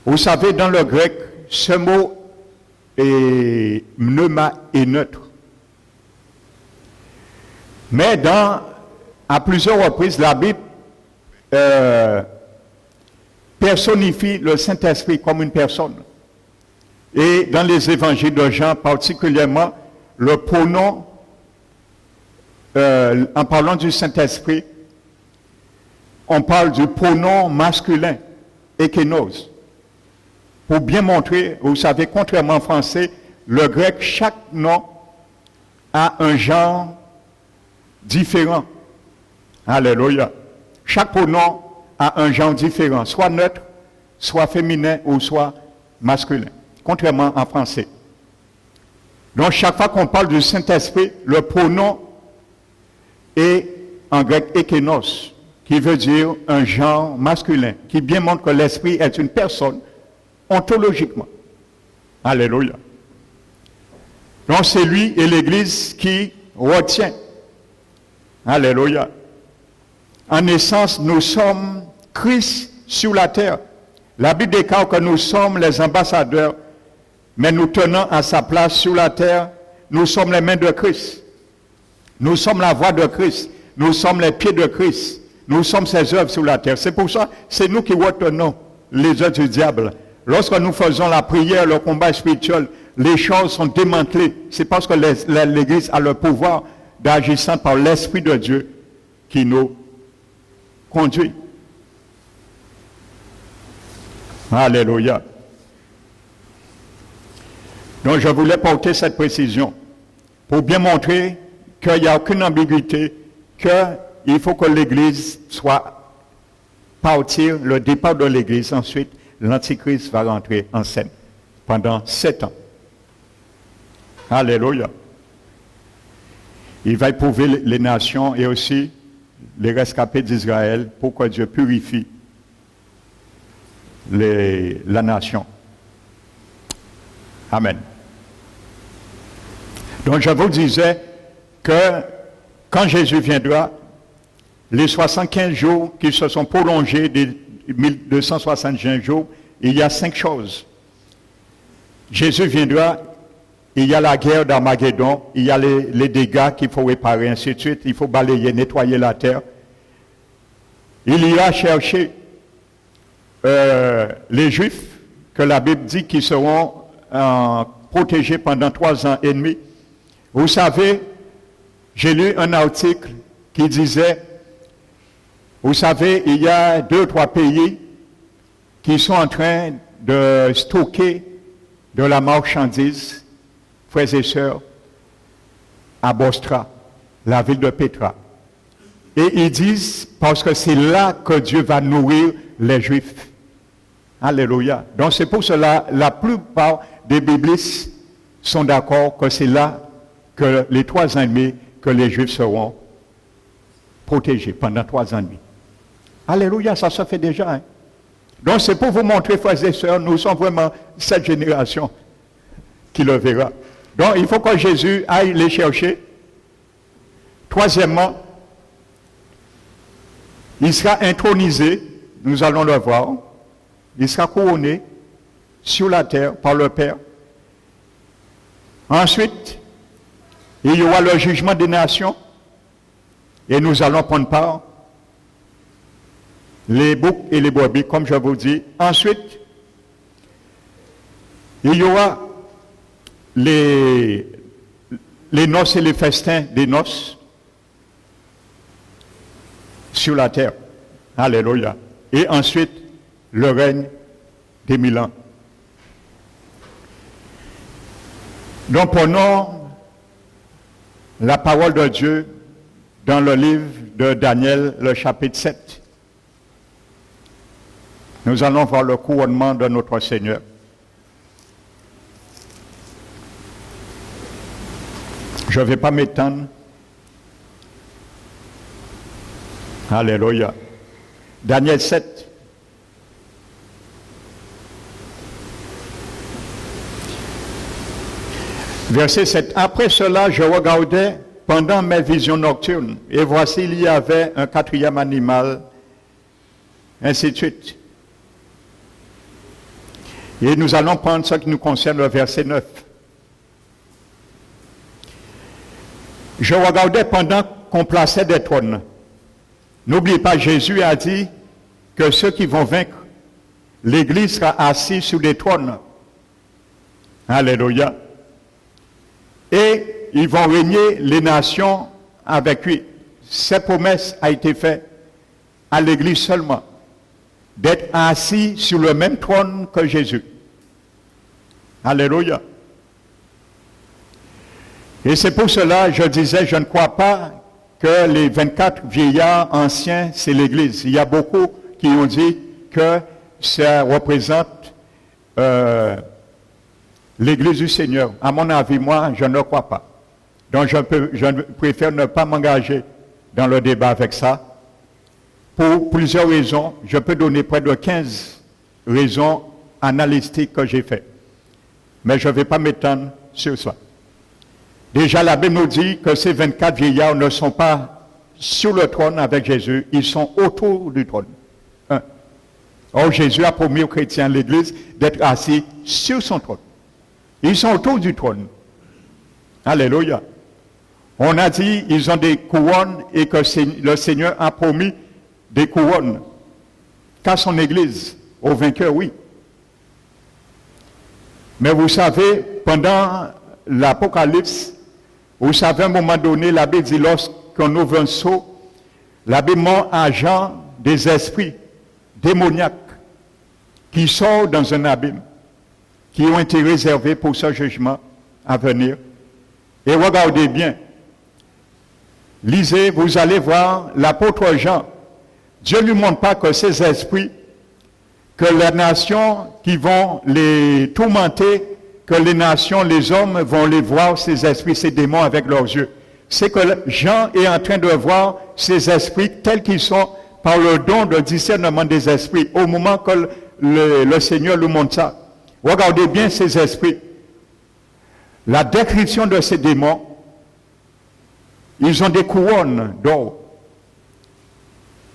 Vous savez, dans le grec, ce mot pneuma est neutre. Mais à plusieurs reprises, la Bible personnifie le Saint-Esprit comme une personne. Et dans les évangiles de Jean, particulièrement, le pronom, en parlant du Saint-Esprit, on parle du pronom masculin, ékénos. Pour bien montrer, vous savez, contrairement en français, le grec, chaque nom a un genre différent. Alléluia. Chaque pronom a un genre différent, soit neutre, soit féminin ou soit masculin, contrairement en français. Donc chaque fois qu'on parle du Saint-Esprit, le pronom est en grec ékénos, qui veut dire un genre masculin, qui bien montre que l'Esprit est une personne ontologiquement. Alléluia. Donc c'est lui et l'Église qui retient. Alléluia. En essence, nous sommes Christ sur la terre. La Bible déclare que nous sommes les ambassadeurs, mais nous tenons à sa place sur la terre. Nous sommes les mains de Christ. Nous sommes la voix de Christ. Nous sommes les pieds de Christ. Nous sommes ses œuvres sur la terre. C'est pour ça, c'est nous qui retenons les œuvres du diable. Lorsque nous faisons la prière, le combat spirituel, les choses sont démantelées. C'est parce que l'Église a le pouvoir d'agissant par l'Esprit de Dieu qui nous conduit. Alléluia. Donc je voulais porter cette précision pour bien montrer qu'il n'y a aucune ambiguïté, qu'il faut que l'Église soit partir, le départ de l'Église, ensuite l'Antichrist va rentrer en scène pendant 7 ans. Alléluia. Il va éprouver les nations et aussi les rescapés d'Israël pour que Dieu purifie la nation. Amen. Donc je vous disais que quand Jésus viendra, les 75 jours qui se sont prolongés des 1265 jours, il y a 5 choses. Jésus viendra, il y a la guerre d'Armageddon, il y a les dégâts qu'il faut réparer, ainsi de suite, il faut balayer, nettoyer la terre. Il ira chercher les Juifs, que la Bible dit qu'ils seront protégés pendant 3 ans et demi. Vous savez, j'ai lu un article qui disait, vous savez, il y a 2 ou 3 pays qui sont en train de stocker de la marchandise, frères et sœurs, à Bostra, la ville de Petra. Et ils disent, parce que c'est là que Dieu va nourrir les Juifs. Alléluia. Donc c'est pour cela, la plupart des biblistes sont d'accord que c'est là que les 3 ans et demi que les Juifs seront protégés pendant 3 ans et demi. Alléluia, ça se fait déjà. Hein? Donc c'est pour vous montrer, frères et sœurs, nous sommes vraiment cette génération qui le verra. Donc il faut que Jésus aille les chercher. Troisièmement, il sera intronisé, nous allons le voir. Il sera couronné sur la terre par le Père. Ensuite, il y aura le jugement des nations et nous allons prendre part, les boucs et les brebis, comme je vous dis. Ensuite, il y aura les noces et les festins des noces sur la terre. Alléluia. Et ensuite, le règne des 1000 ans. Donc, prenons la parole de Dieu dans le livre de Daniel, le chapitre 7. Nous allons voir le couronnement de notre Seigneur. Je ne vais pas m'étendre. Alléluia. Daniel 7. Verset 7. Après cela, je regardais pendant mes visions nocturnes, et voici, il y avait un quatrième animal, ainsi de suite. Et nous allons prendre ce qui nous concerne, le verset 9. Je regardais pendant qu'on plaçait des trônes. N'oubliez pas, Jésus a dit que ceux qui vont vaincre, l'Église sera assise sur des trônes. Alléluia. Et ils vont régner les nations avec lui. Cette promesse a été faite à l'Église seulement, d'être assis sur le même trône que Jésus. Alléluia. Et c'est pour cela, je disais, je ne crois pas que les 24 vieillards anciens, c'est l'Église. Il y a beaucoup qui ont dit que ça représente l'Église du Seigneur. À mon avis, moi, je ne crois pas. Donc, je préfère ne pas m'engager dans le débat avec ça. Pour plusieurs raisons, je peux donner près de 15 raisons analytiques que j'ai faites. Mais je ne vais pas m'étendre sur ça. Déjà, la Bible nous dit que ces 24 vieillards ne sont pas sur le trône avec Jésus, ils sont autour du trône. Or, Jésus a promis aux chrétiens, l'Église, d'être assis sur son trône. Ils sont autour du trône. Alléluia. On a dit, ils ont des couronnes et que le Seigneur a promis des couronnes qu'à son Église, aux vainqueurs, oui. Mais vous savez, pendant l'Apocalypse, vous savez, à un moment donné, la Bible dit, lorsqu'on ouvre un seau, la Bible montre à Jean des esprits démoniaques qui sortent dans un abîme, qui ont été réservés pour ce jugement à venir. Et regardez bien, lisez, vous allez voir l'apôtre Jean. Dieu ne lui montre pas que ces esprits, que les nations qui vont les tourmenter, que les nations, les hommes vont les voir, ces esprits, ces démons avec leurs yeux. C'est que Jean est en train de voir ces esprits tels qu'ils sont par le don de discernement des esprits, au moment que le Seigneur lui montre ça. Regardez bien ces esprits. La description de ces démons, ils ont des couronnes d'or.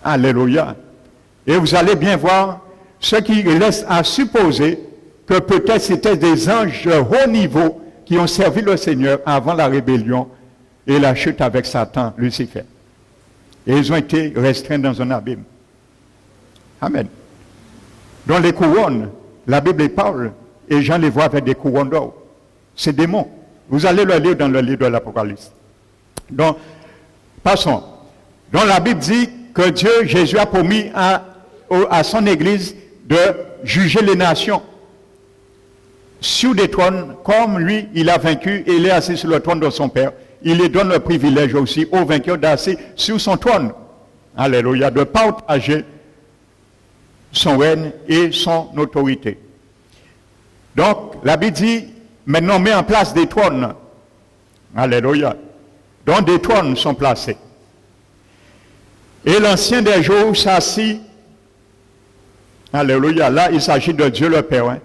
Alléluia. Et vous allez bien voir ce qui laisse à supposer que peut-être c'était des anges de haut niveau qui ont servi le Seigneur avant la rébellion et la chute avec Satan, Lucifer. Et ils ont été restreints dans un abîme. Amen. Dans les couronnes, la Bible parle, et Jean les voit avec des couronnes d'or. C'est démons. Vous allez le lire dans le livre de l'Apocalypse. Donc, passons. Donc la Bible dit que Dieu, Jésus a promis à son Église de juger les nations sur des trônes, comme lui, il a vaincu et il est assis sur le trône de son Père. Il lui donne le privilège aussi aux vainqueurs d'assis sur son trône. Alléluia, de partager son règne et son autorité. Donc, la Bible dit, maintenant, on met en place des trônes. Alléluia. Donc, des trônes sont placés. Et l'ancien des jours s'assit. Alléluia. Là, il s'agit de Dieu le Père. Hein.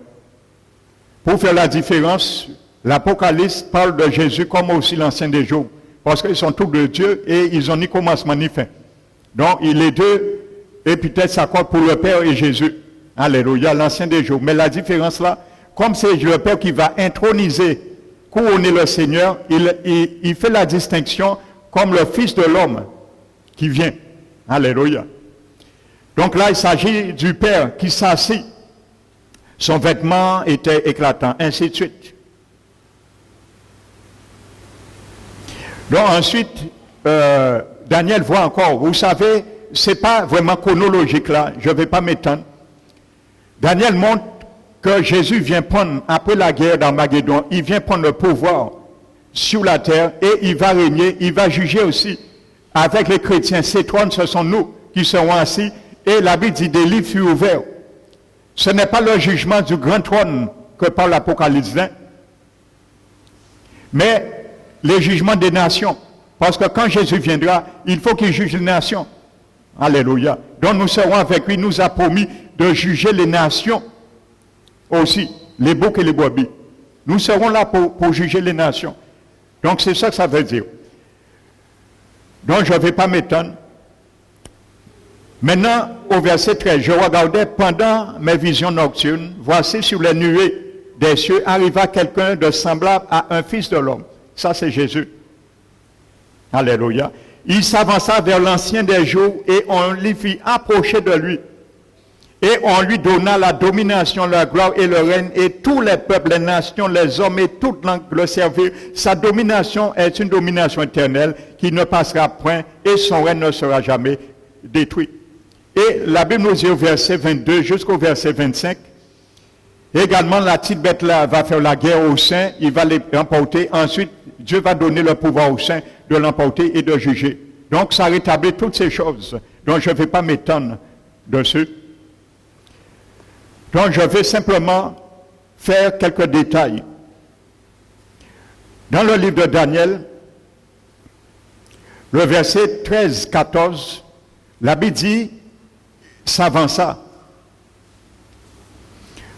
Pour faire la différence, l'Apocalypse parle de Jésus comme aussi l'ancien des jours. Parce qu'ils sont tous de Dieu et ils n'ont ni commencement ni fin. Donc, les deux épithètes s'accordent pour le Père et Jésus. Alléluia, l'ancien des jours. Mais la différence là, comme c'est le Père qui va introniser, couronner le Seigneur, il fait la distinction comme le Fils de l'homme qui vient. Alléluia. Donc là, il s'agit du Père qui s'assit. Son vêtement était éclatant, ainsi de suite. Donc ensuite, Daniel voit encore, vous savez, ce n'est pas vraiment chronologique là, je ne vais pas m'étendre. Daniel montre que Jésus vient prendre, après la guerre d'Armageddon, il vient prendre le pouvoir sur la terre et il va régner, il va juger aussi avec les chrétiens. Ces trônes, ce sont nous qui serons assis. Et la Bible dit des livres furent ouverts. Ce n'est pas le jugement du grand trône que parle l'Apocalypse 20, mais les jugements des nations. Parce que quand Jésus viendra, il faut qu'il juge les nations. Alléluia. Donc nous serons avec lui, nous a promis de juger les nations aussi, les boucs et les brebis. Nous serons là pour juger les nations. Donc c'est ça que ça veut dire. Donc je ne vais pas m'étendre. Maintenant, au verset 13, je regardais pendant mes visions nocturnes, voici sur les nuées des cieux arriva quelqu'un de semblable à un fils de l'homme. Ça c'est Jésus. Alléluia. Il s'avança vers l'ancien des jours et on lui fit approcher de lui. Et on lui donna la domination, la gloire et le règne, et tous les peuples, les nations, les hommes et toute langue le servirent. Sa domination est une domination éternelle qui ne passera point et son règne ne sera jamais détruit. Et la Bible nous dit au verset 22 jusqu'au verset 25, également la petite bête là va faire la guerre aux saints, il va les emporter. Ensuite, Dieu va donner le pouvoir aux saints de l'emporter et de juger. Donc ça rétablit toutes ces choses. Donc je ne vais pas m'étendre dessus. Donc je vais simplement faire quelques détails. Dans le livre de Daniel, le verset 13-14, la Bible dit, s'avança.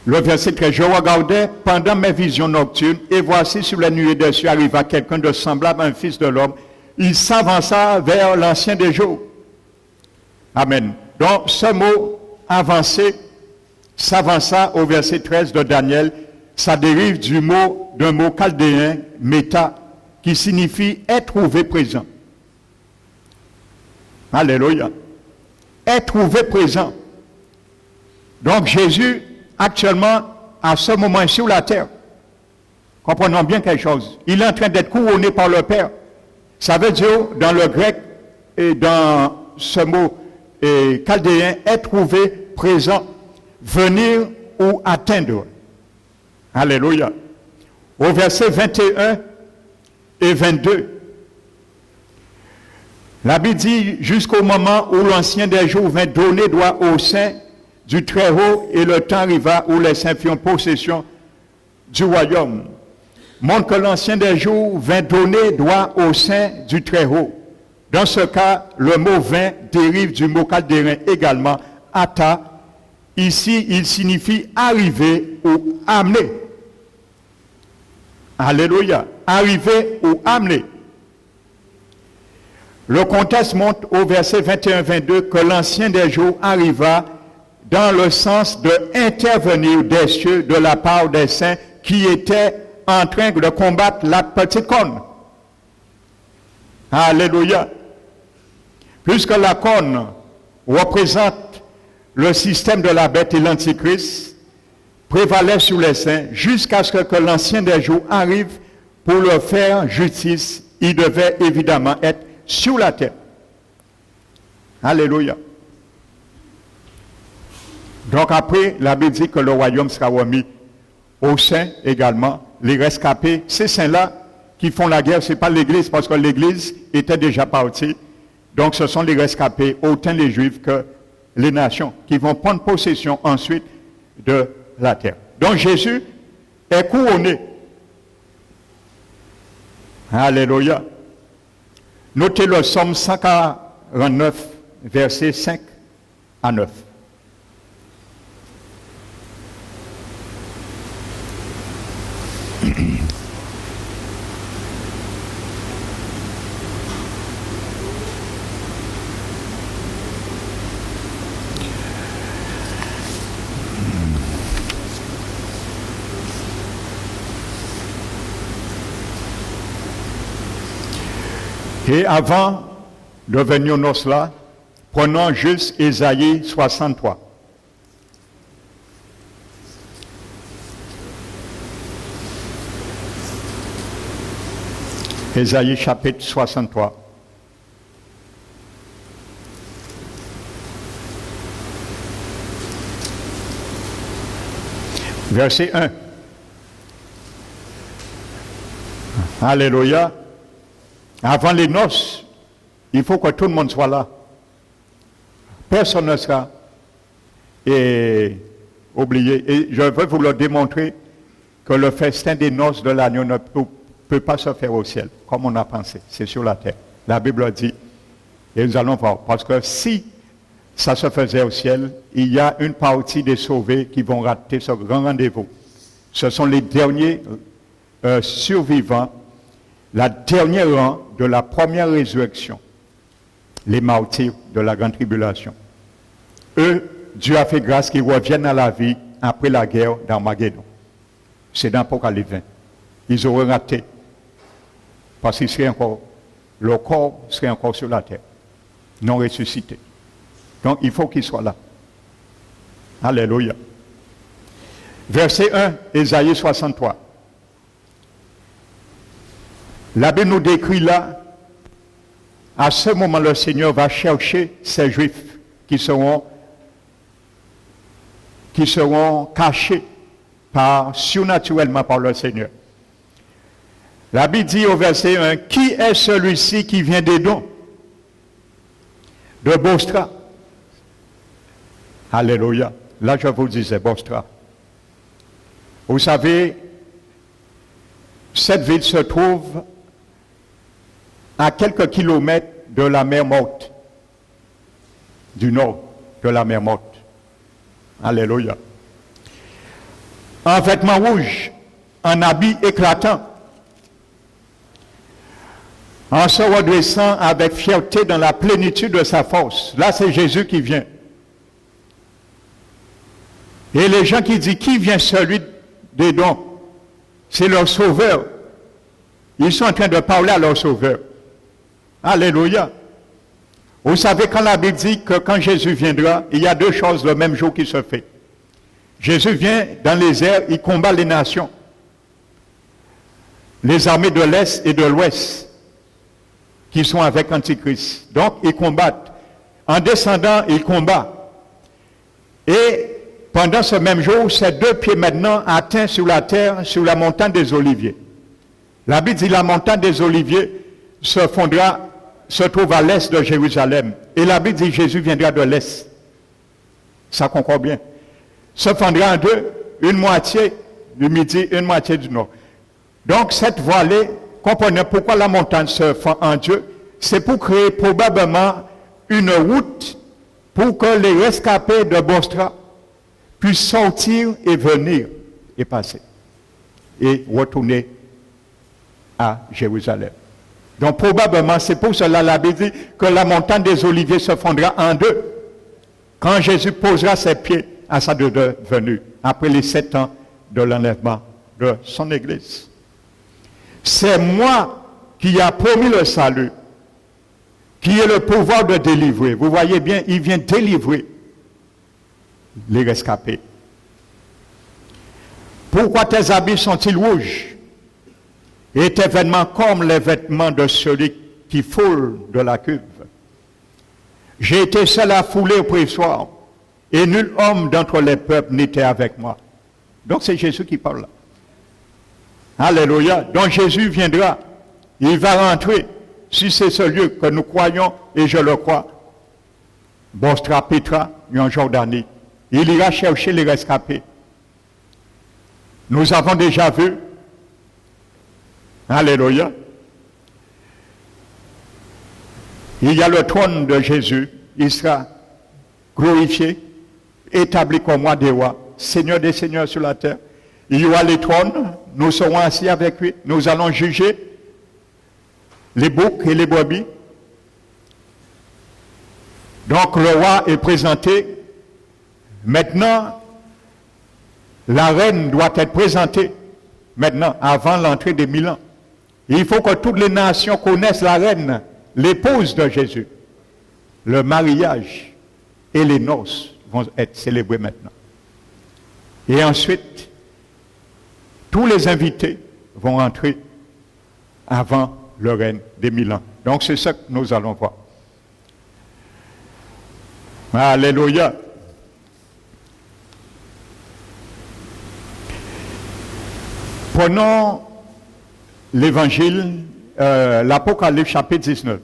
Le verset 13, je regardais pendant mes visions nocturnes, et voici sur la nuée des cieux arriva quelqu'un de semblable à un fils de l'homme. Il s'avança vers l'ancien des jours. Amen. Donc ce mot avancer, s'avança au verset 13 de Daniel, ça dérive d'un mot chaldéen, méta, qui signifie être trouvé présent. Alléluia. Être trouvé présent. Donc Jésus, actuellement, à ce moment sur la terre, comprenons bien quelque chose, il est en train d'être couronné par le Père. Ça veut dire, dans le grec, et dans ce mot chaldéen, être trouvé présent, venir ou atteindre. Alléluia. Au verset 21 et 22, la Bible dit, jusqu'au moment où l'ancien des jours vint donner droit aux saints du Très-Haut, et le temps arriva où les saints firent possession du royaume. Montre que l'ancien des jours vint donner droit aux saints du Très-Haut. Dans ce cas, le mot vint dérive du mot chaldéen également, ata. Ici, il signifie arriver ou amener. Alléluia. Arriver ou amener. Le contexte montre au verset 21-22 que l'ancien des jours arriva dans le sens de intervenir des cieux de la part des saints qui étaient en train de combattre la petite corne. Alléluia. Puisque la corne représente le système de la bête et l'antichrist, prévalait sur les saints jusqu'à ce que l'ancien des jours arrive pour leur faire justice. Il devait évidemment être sur la terre. Alléluia. Donc après, la Bible dit que le royaume sera remis aux saints également. Les rescapés, ces saints-là qui font la guerre, ce n'est pas l'Église, parce que l'Église était déjà partie. Donc ce sont les rescapés, autant les Juifs que les nations, qui vont prendre possession ensuite de la terre. Donc Jésus est couronné. Alléluia. Notez le psaume 149, versets 5 à 9. Et avant de venir nous cela, prenons juste Ésaïe 63. Ésaïe chapitre 63. Verset 1. Alléluia. Avant les noces, il faut que tout le monde soit là. Personne ne sera oublié. Et je veux vous le démontrer que le festin des noces de l'agneau ne peut pas se faire au ciel, comme on a pensé. C'est sur la terre. La Bible dit, et nous allons voir, parce que si ça se faisait au ciel, il y a une partie des sauvés qui vont rater ce grand rendez-vous. Ce sont les derniers survivants, la dernière rang de la première résurrection, les martyrs de la grande tribulation. Eux, Dieu a fait grâce qu'ils reviennent à la vie après la guerre d'Armageddon. C'est dans l'Apocalypse 20. Ils auraient raté, parce qu'ils seraient encore, leur corps serait encore sur la terre, non ressuscité. Donc, il faut qu'ils soient là. Alléluia. Verset 1, Ésaïe 63. La Bible nous décrit là, à ce moment, le Seigneur va chercher ces Juifs qui seront cachés surnaturellement par le Seigneur. La Bible dit au verset 1, qui est celui-ci qui vient d'Édom, de Bostra? Alléluia. Là, je vous disais, Bostra. Vous savez, cette ville se trouve à quelques kilomètres de la mer Morte, du nord de la mer Morte. Alléluia. En vêtements rouges, en habits éclatants, en se redressant avec fierté dans la plénitude de sa force. Là, c'est Jésus qui vient. Et les gens qui disent, qui vient celui d'Édom? C'est leur sauveur. Ils sont en train de parler à leur sauveur. Alléluia. Vous savez, quand la Bible dit que quand Jésus viendra, il y a deux choses le même jour qui se fait. Jésus vient dans les airs, il combat les nations. Les armées de l'Est et de l'Ouest qui sont avec Antichrist. Donc, ils combattent. En descendant, ils combattent. Et pendant ce même jour, ces deux pieds maintenant atteints sur la terre, sur la montagne des Oliviers. La Bible dit la montagne des Oliviers se trouve à l'est de Jérusalem. Et la Bible dit Jésus viendra de l'est. Ça concorde bien. Se fondra en deux, une moitié du midi, une moitié du nord. Donc cette vallée, comprenez pourquoi la montagne se fend en deux, c'est pour créer probablement une route pour que les rescapés de Bostra puissent sortir et venir et passer et retourner à Jérusalem. Donc probablement, c'est pour cela la Bible dit que la montagne des Oliviers se fondra en deux quand Jésus posera ses pieds à sa venue, après les 7 ans de l'enlèvement de son Église. C'est moi qui a promis le salut, qui ai le pouvoir de délivrer. Vous voyez bien, il vient délivrer les rescapés. Pourquoi tes habits sont-ils rouges et tes vêtements comme les vêtements de celui qui foule de la cuve? J'ai été seul à fouler au pressoir, et nul homme d'entre les peuples n'était avec moi. Donc c'est Jésus qui parle là. Alléluia. Donc Jésus viendra, il va rentrer, si c'est ce lieu que nous croyons, et je le crois, Bostra, Petra, en Jordanie. Il ira chercher les rescapés. Nous avons déjà vu, alléluia, il y a le trône de Jésus, il sera glorifié, établi comme roi des rois, Seigneur des seigneurs sur la terre. Il y aura les trônes, nous serons assis avec lui, nous allons juger les boucs et les brebis. Donc le roi est présenté. Maintenant, la reine doit être présentée maintenant, avant l'entrée des 1000 ans. Il faut que toutes les nations connaissent la reine l'épouse de Jésus. Le mariage et les noces vont être célébrés maintenant. Et ensuite, tous les invités vont rentrer avant le règne des 1000 ans. Donc c'est ça que nous allons voir. Alléluia. Prenons l'évangile, l'Apocalypse chapitre 19.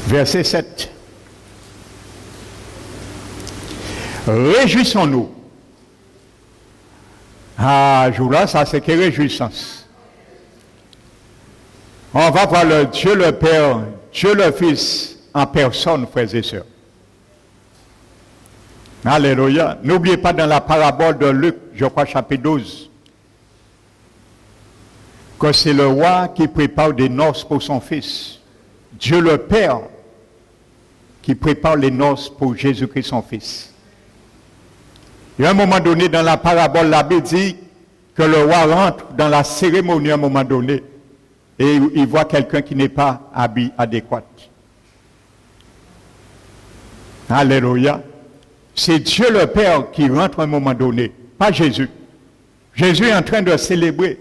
Verset 7. Réjouissons-nous. Ah, jour-là, ça c'est que réjouissance. On va voir le Dieu le Père, Dieu le Fils en personne, frères et sœurs. Alléluia. N'oubliez pas dans la parabole de Luc, je crois, chapitre 12, que c'est le roi qui prépare des noces pour son fils. Dieu le Père qui prépare les noces pour Jésus-Christ son Fils. Et à un moment donné, dans la parabole, la Bible dit que le roi rentre dans la cérémonie à un moment donné et il voit quelqu'un qui n'est pas habillé adéquat. Alléluia. C'est Dieu le Père qui rentre à un moment donné, pas Jésus. Jésus est en train de célébrer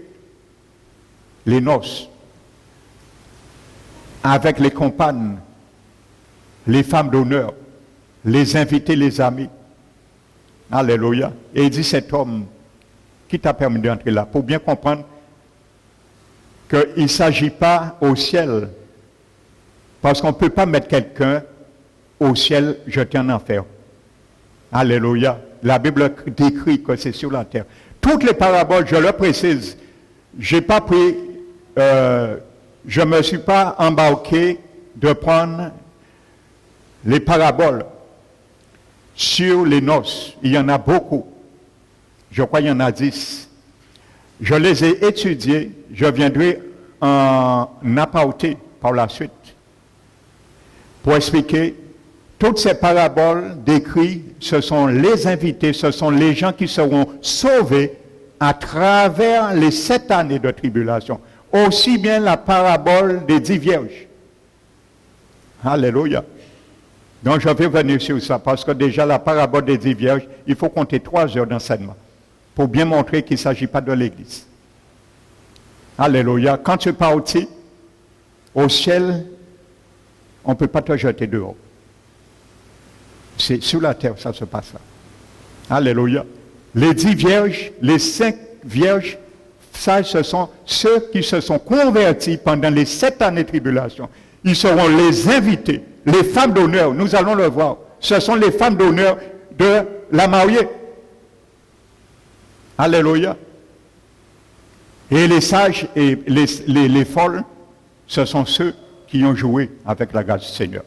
les noces avec les compagnes, les femmes d'honneur, les invités, les amis. Alléluia. Et il dit, cet homme qui t'a permis d'entrer là, pour bien comprendre qu'il ne s'agit pas au ciel, parce qu'on ne peut pas mettre quelqu'un au ciel jeté en enfer. Alléluia. La Bible décrit que c'est sur la terre. Toutes les paraboles, je le précise, je ne me suis pas embarqué de prendre les paraboles sur les noces. Il y en a beaucoup. Je crois qu'il y en a 10. Je les ai étudiées. Je viendrai en apporter par la suite pour expliquer toutes ces paraboles décrites. Ce sont les invités, ce sont les gens qui seront sauvés à travers les 7 années de tribulation. Aussi bien la parabole des 10 vierges. Alléluia. Donc je vais venir sur ça, parce que déjà la parabole des 10 vierges, il faut compter 3 heures d'enseignement pour bien montrer qu'il ne s'agit pas de l'Église. Alléluia. Quand tu es parti au ciel, on ne peut pas te jeter dehors. C'est sur la terre, ça se passe là. Alléluia. Les 10 vierges, les 5 vierges, ça, ce sont ceux qui se sont convertis pendant les 7 années de tribulation. Ils seront les invités, les femmes d'honneur, nous allons le voir. Ce sont les femmes d'honneur de la mariée. Alléluia. Et les sages et les folles, ce sont ceux qui ont joué avec la grâce du Seigneur.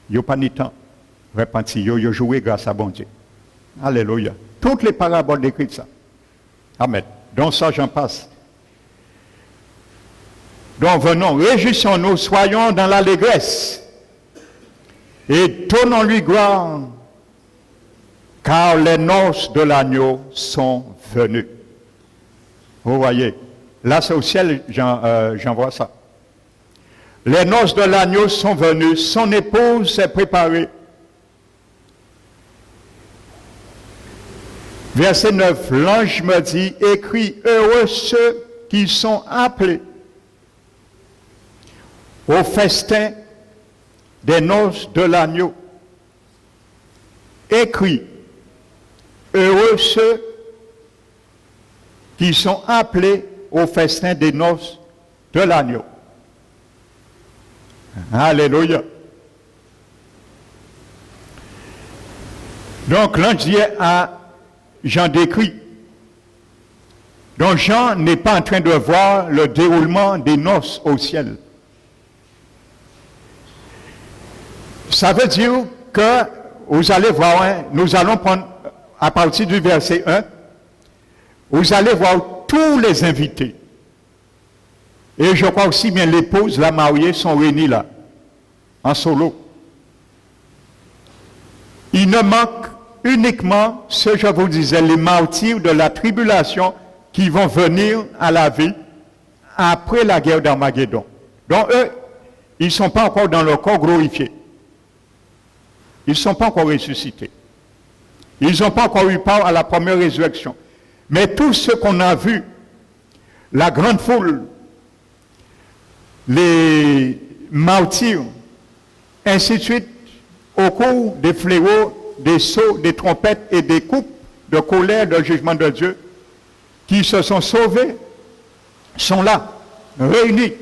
Ils n'ont pas ni temps repenti, ils ont joué grâce à bon Dieu. Alléluia. Toutes les paraboles décrites ça. Amen. Donc ça, j'en passe. Donc venons, réjouissons-nous, soyons dans l'allégresse et donnons-lui gloire, car les noces de l'agneau sont venues. Vous voyez, là c'est au ciel, j'en vois ça. Les noces de l'agneau sont venues, son épouse s'est préparée. Verset 9, l'ange me dit, écris, heureux ceux qui sont appelés au festin des noces de l'agneau. Écris, heureux ceux qui sont appelés au festin des noces de l'agneau. Alléluia. Donc l'ange dit à Jean décrit. Donc Jean n'est pas en train de voir le déroulement des noces au ciel. Ça veut dire que vous allez voir, nous allons prendre à partir du verset 1, vous allez voir tous les invités. Et je crois aussi bien l'épouse, la mariée sont réunis là, en solo. Il ne manque uniquement, ce que je vous disais, les martyrs de la tribulation qui vont venir à la vie après la guerre d'Armageddon. Donc eux, ils ne sont pas encore dans leur corps glorifié. Ils ne sont pas encore ressuscités. Ils n'ont pas encore eu part à la première résurrection. Mais tous ceux qu'on a vus, la grande foule, les martyrs, ainsi de suite, au cours des fléaux, des sauts, des trompettes et des coupes de colère, de jugement de Dieu, qui se sont sauvés, sont là, réunis,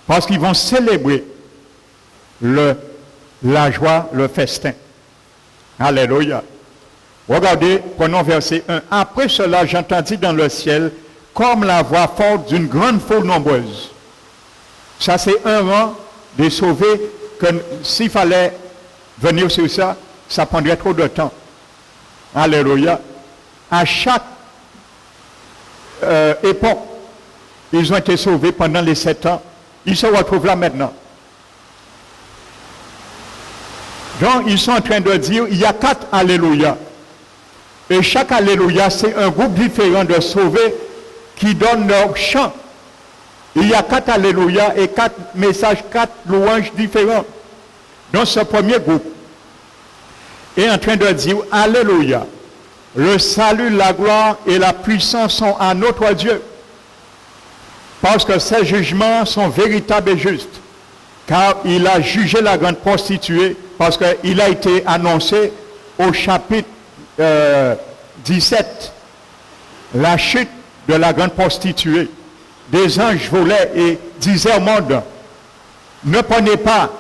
parce qu'ils vont célébrer la joie, le festin. Alléluia. Regardez, prenons verset 1. Après cela, j'entendis dans le ciel comme la voix forte d'une grande foule nombreuse. Ça, c'est un rang des sauvés que s'il fallait venir sur ça, ça prendrait trop de temps. Alléluia. À chaque époque, ils ont été sauvés pendant les 7 ans. Ils se retrouvent là maintenant. Donc, ils sont en train de dire, il y a 4 Alléluia. Et chaque Alléluia, c'est un groupe différent de sauvés qui donnent leur chant. Il y a 4 Alléluia et 4 messages, 4 louanges différents. Donc, ce premier groupe est en train de dire, Alléluia. Le salut, la gloire et la puissance sont à notre Dieu. Parce que ses jugements sont véritables et justes. Car il a jugé la grande prostituée, parce qu'il a été annoncé au chapitre 17, la chute de la grande prostituée. Des anges volaient et disaient au monde, ne prenez pas,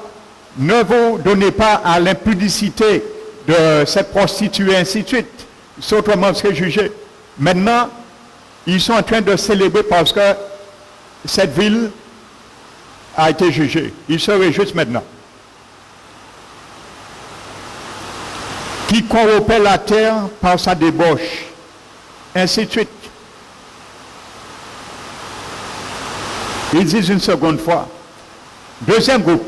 ne vous donnez pas à l'impudicité de cette prostituée, ainsi de suite. C'est autrement ce que jugé. Maintenant, ils sont en train de célébrer parce que cette ville a été jugée. Ils se réjouissent maintenant. Qui corrompait la terre par sa débauche, ainsi de suite. Ils disent une seconde fois. Deuxième groupe.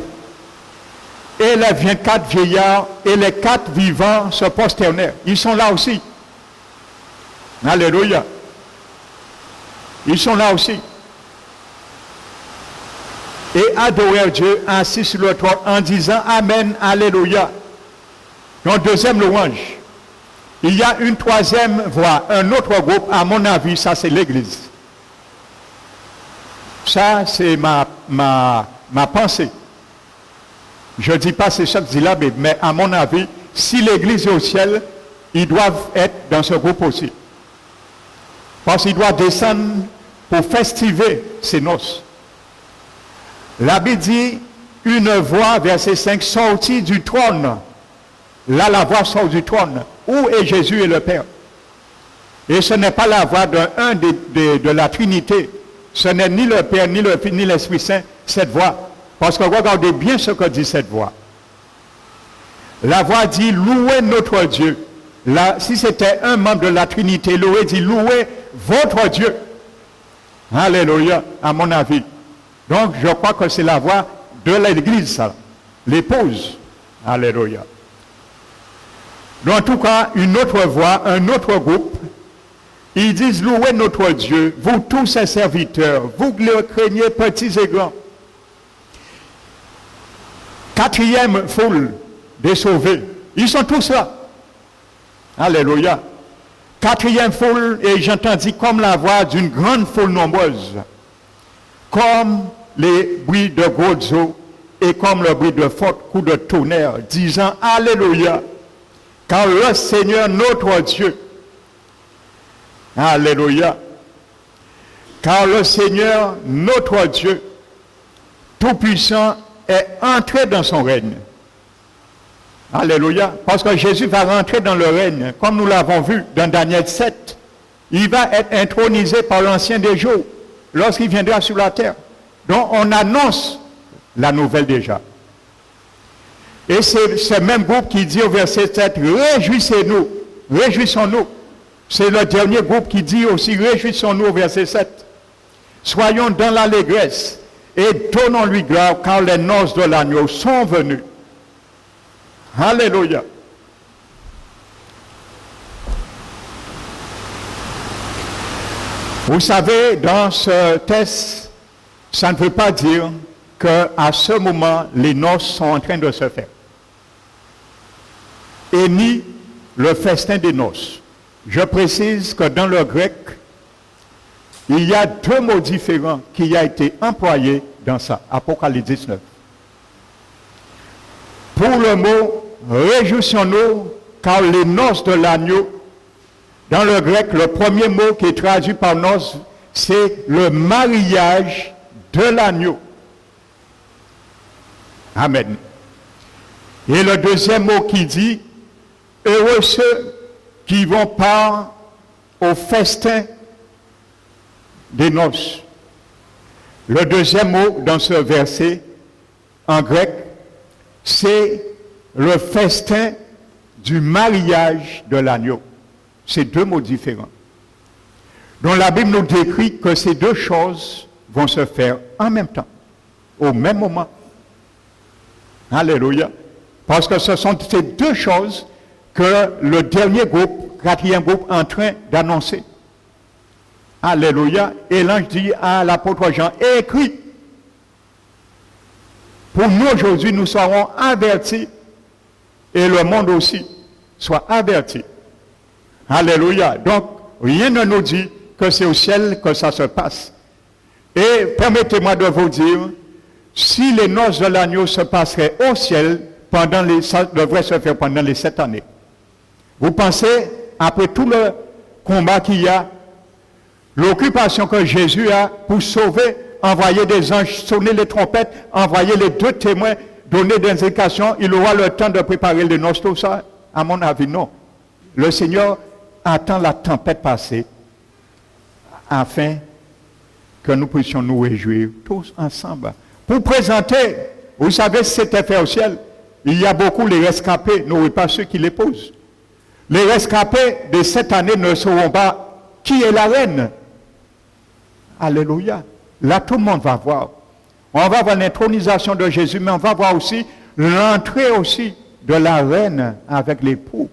Et les 24 vieillards et les 4 vivants se prosternèrent. Ils sont là aussi. Alléluia. Ils sont là aussi. Et adorèrent Dieu assis sur le trône en disant Amen, Alléluia. Donc, deuxième louange. Il y a une troisième voix, un autre groupe, à mon avis, ça c'est l'Église. Ça, c'est ma pensée. Je ne dis pas c'est ça que dit la Bible, mais à mon avis, si l'Église est au ciel, ils doivent être dans ce groupe aussi. Parce qu'ils doivent descendre pour festiver ces noces. La Bible dit, une voix, verset 5, sortit du trône. Là, la voix sort du trône. Où est Jésus et le Père? Et ce n'est pas la voix d'un de la Trinité. Ce n'est ni le Père, ni le Fils, ni l'Esprit Saint, cette voix. Parce que regardez bien ce que dit cette voix. La voix dit, louez notre Dieu. Là, si c'était un membre de la Trinité, il aurait dit, louez votre Dieu. Alléluia, à mon avis. Donc, je crois que c'est la voix de l'Église, ça. L'épouse. Alléluia. Donc, en tout cas, une autre voix, un autre groupe, ils disent, louez notre Dieu, vous tous ses serviteurs, vous qui le craignez, petits et grands. Quatrième foule des sauvés, ils sont tous là. Alléluia. Quatrième foule, et j'entendis comme la voix d'une grande foule nombreuse, comme les bruits de grosses eaux et comme le bruit de forts coups de tonnerre, disant Alléluia, car le Seigneur notre Dieu, Alléluia, car le Seigneur notre Dieu, Tout-Puissant, est entré dans son règne. Alléluia. Parce que Jésus va rentrer dans le règne, comme nous l'avons vu dans Daniel 7. Il va être intronisé par l'Ancien des jours, lorsqu'il viendra sur la terre. Donc on annonce la nouvelle déjà. Et c'est ce même groupe qui dit au verset 7, réjouissez-nous, réjouissons-nous. C'est le dernier groupe qui dit aussi, réjouissons-nous au verset 7. Soyons dans l'allégresse et donnons-lui gloire car les noces de l'agneau sont venues. Alléluia. Vous savez, dans ce texte, ça ne veut pas dire qu'à ce moment, les noces sont en train de se faire. Et ni le festin des noces. Je précise que dans le grec, il y a deux mots différents qui ont été employés dans ça, Apocalypse 19. Pour le mot « réjouissons-nous car les noces de l'agneau », dans le grec, le premier mot qui est traduit par noces, c'est le mariage de l'agneau. Amen. Et le deuxième mot qui dit « heureux ceux qui vont part au festin des noces ». Le deuxième mot dans ce verset, en grec, c'est le festin du mariage de l'agneau. C'est deux mots différents. Donc la Bible nous décrit que ces deux choses vont se faire en même temps, au même moment. Alléluia. Parce que ce sont ces deux choses que le dernier groupe, quatrième groupe, est en train d'annoncer. Alléluia. Et l'ange dit à l'apôtre Jean, écrit. Pour nous aujourd'hui, nous serons avertis et le monde aussi soit averti. Alléluia. Donc, rien ne nous dit que c'est au ciel que ça se passe. Et permettez-moi de vous dire, si les noces de l'agneau se passeraient au ciel, ça devrait se faire pendant les 7 années. Vous pensez, après tout le combat qu'il y a, l'occupation que Jésus a pour sauver, envoyer des anges, sonner les trompettes, envoyer les 2 témoins, donner des indications, il aura le temps de préparer les noces, tout ça? À mon avis, non. Le Seigneur attend la tempête passée afin que nous puissions nous réjouir tous ensemble. Pour présenter, vous savez, si c'était fait au ciel, il y a beaucoup les rescapés, n'auraient pas ceux qui l'épousent. Les rescapés de cette année ne sauront pas qui est la reine. Alléluia. Là, tout le monde va voir. On va voir l'intronisation de Jésus, mais on va voir aussi l'entrée aussi de la reine avec l'époux,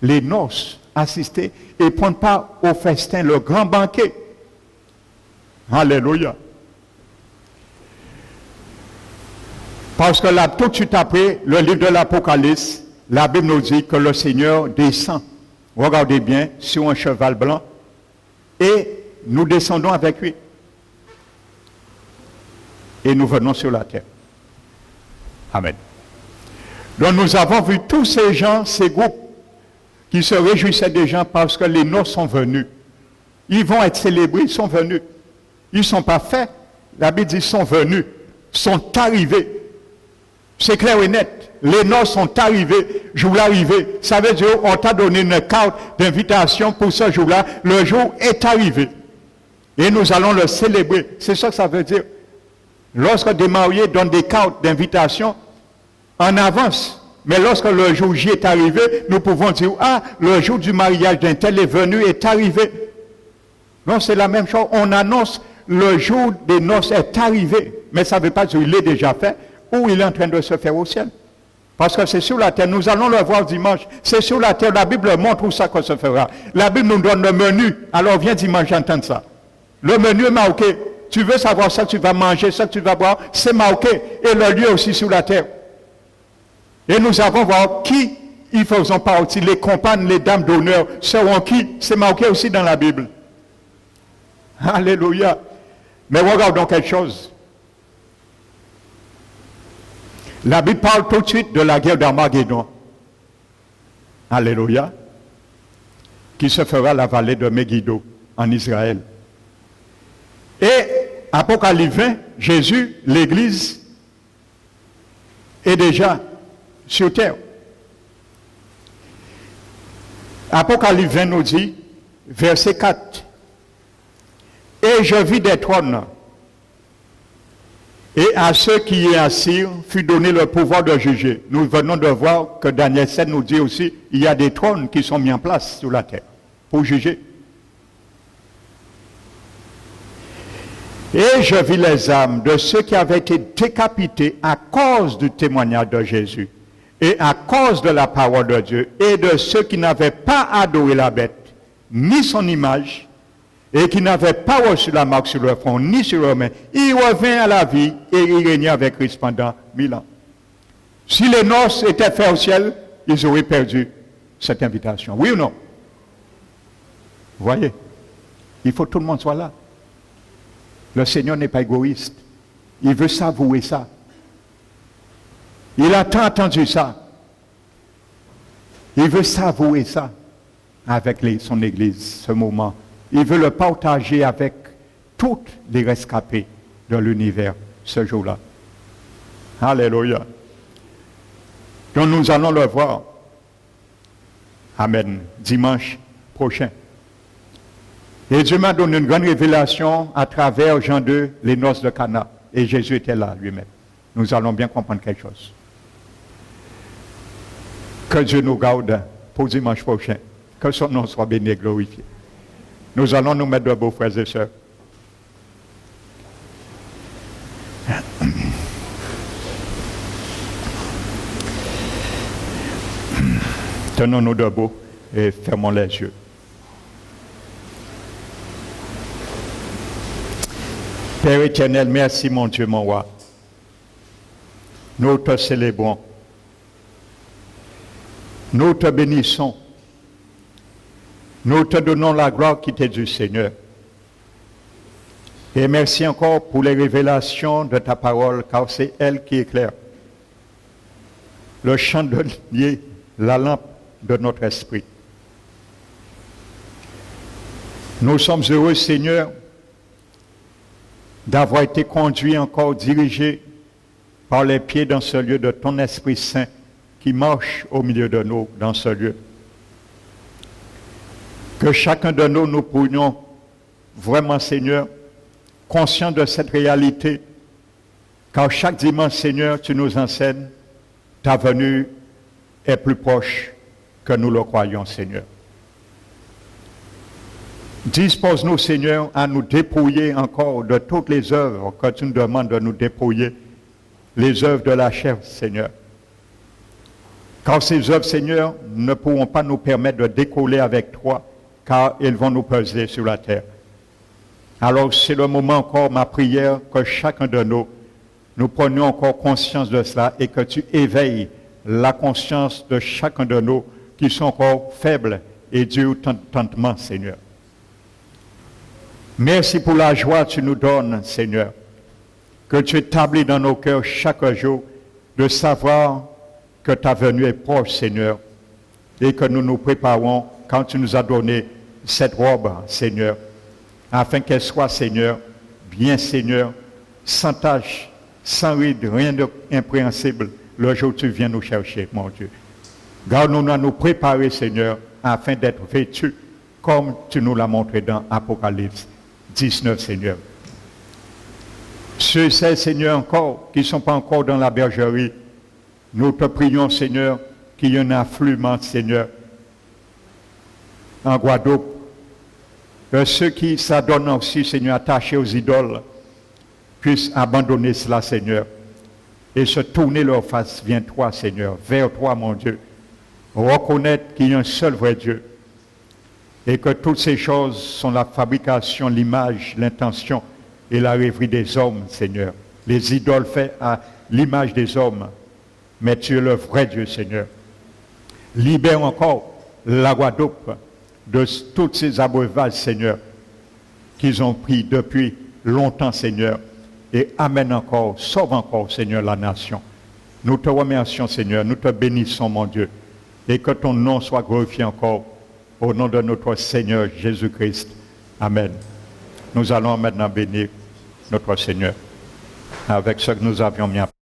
les noces, assister et prendre part au festin, le grand banquet. Alléluia. Parce que là, tout de suite après, le livre de l'Apocalypse, la Bible nous dit que le Seigneur descend, regardez bien, sur un cheval blanc, et nous descendons avec lui. Et nous venons sur la terre. Amen. Donc nous avons vu tous ces gens, ces groupes, qui se réjouissaient des gens parce que les noces sont venus. Ils vont être célébrés, ils sont venus. Ils ne sont pas faits. La Bible dit ils sont venus, sont arrivés. C'est clair et net. Les noces sont arrivées, jour l'arrivée. Ça veut dire on t'a donné une carte d'invitation pour ce jour-là. Le jour est arrivé. Et nous allons le célébrer. C'est ça que ça veut dire. Lorsque des mariés donnent des cartes d'invitation en avance, mais lorsque le jour J est arrivé, nous pouvons dire, ah, le jour du mariage d'un tel est venu, est arrivé. Non, c'est la même chose. On annonce le jour des noces est arrivé. Mais ça ne veut pas dire qu'il est déjà fait ou il est en train de se faire au ciel. Parce que c'est sur la terre. Nous allons le voir dimanche. C'est sur la terre. La Bible montre où ça que se fera. La Bible nous donne le menu. Alors viens dimanche entendre ça. Le menu est marqué. Tu veux savoir ça que tu vas manger, ça que tu vas boire, c'est marqué. Et le lieu aussi sur la terre. Et nous allons voir qui ils faisons partie. Les compagnes, les dames d'honneur seront qui? C'est marqué aussi dans la Bible. Alléluia. Mais regardons quelque chose. La Bible parle tout de suite de la guerre d'Armageddon. Alléluia. Qui se fera à la vallée de Megiddo en Israël. Et Apocalypse 20, Jésus, l'Église, est déjà sur terre. Apocalypse 20 nous dit, verset 4, « Et je vis des trônes, et à ceux qui y assirent fut donné le pouvoir de juger. » Nous venons de voir que Daniel 7 nous dit aussi, il y a des trônes qui sont mis en place sur la terre pour juger. Et je vis les âmes de ceux qui avaient été décapités à cause du témoignage de Jésus et à cause de la parole de Dieu, et de ceux qui n'avaient pas adoré la bête, ni son image, et qui n'avaient pas reçu la marque sur leur front, ni sur leurs mains. Ils revinrent à la vie et ils régnaient avec Christ pendant 1000 ans. Si les noces étaient faites au ciel, ils auraient perdu cette invitation. Oui ou non? Vous voyez, il faut que tout le monde soit là. Le Seigneur n'est pas égoïste. Il veut savourer ça. Il a tant attendu ça. Il veut savourer ça avec son Église, ce moment. Il veut le partager avec toutes les rescapés de l'univers ce jour-là. Alléluia. Donc nous allons le voir. Amen. Dimanche prochain. Et Dieu m'a donné une grande révélation à travers Jean 2, les noces de Cana. Et Jésus était là lui-même. Nous allons bien comprendre quelque chose. Que Dieu nous garde pour dimanche prochain. Que son nom soit béni et glorifié. Nous allons nous mettre debout, frères et sœurs. Tenons-nous debout et fermons les yeux. Père éternel, merci mon Dieu, mon roi. Nous te célébrons. Nous te bénissons. Nous te donnons la gloire qui t'est due, Seigneur. Et merci encore pour les révélations de ta parole, car c'est elle qui éclaire le chandelier, la lampe de notre esprit. Nous sommes heureux, Seigneur, d'avoir été conduits encore, dirigés par les pieds dans ce lieu de ton Esprit Saint qui marche au milieu de nous dans ce lieu. Que chacun de nous pourrions vraiment, Seigneur, conscients de cette réalité, car chaque dimanche, Seigneur, tu nous enseignes, ta venue est plus proche que nous le croyons, Seigneur. Dispose-nous, Seigneur, à nous dépouiller encore de toutes les œuvres que tu nous demandes de nous dépouiller, les œuvres de la chair, Seigneur. Car ces œuvres, Seigneur, ne pourront pas nous permettre de décoller avec toi, car elles vont nous peser sur la terre. Alors c'est le moment encore, ma prière, que chacun de nous prenions encore conscience de cela et que tu éveilles la conscience de chacun de nous qui sont encore faibles et durs tentement, Seigneur. Merci pour la joie que tu nous donnes, Seigneur, que tu établis dans nos cœurs chaque jour de savoir que ta venue est proche, Seigneur, et que nous nous préparons quand tu nous as donné cette robe, Seigneur, afin qu'elle soit, Seigneur, bien, Seigneur, sans tache, sans ride, rien d'impréhensible, le jour où tu viens nous chercher, mon Dieu. Garde-nous à nous préparer, Seigneur, afin d'être vêtus comme tu nous l'as montré dans Apocalypse 19, Seigneur. Ceux et celles, Seigneur, encore, qui ne sont pas encore dans la bergerie, nous te prions, Seigneur, qu'il y ait un affluement, Seigneur, en Guadeloupe. Ceux qui s'adonnent aussi, Seigneur, attachés aux idoles, puissent abandonner cela, Seigneur, et se tourner leur face vers toi, Seigneur, vers toi, mon Dieu. Reconnaître qu'il y a un seul vrai Dieu, et que toutes ces choses sont la fabrication, l'image, l'intention et la rêverie des hommes, Seigneur. Les idoles faites à l'image des hommes, mais tu es le vrai Dieu, Seigneur. Libère encore la Guadeloupe de toutes ces abreuvages, Seigneur, qu'ils ont pris depuis longtemps, Seigneur, et amène encore, sauve encore, Seigneur, la nation. Nous te remercions, Seigneur, nous te bénissons, mon Dieu, et que ton nom soit glorifié encore, au nom de notre Seigneur Jésus-Christ. Amen. Nous allons maintenant bénir notre Seigneur avec ce que nous avions mis en place.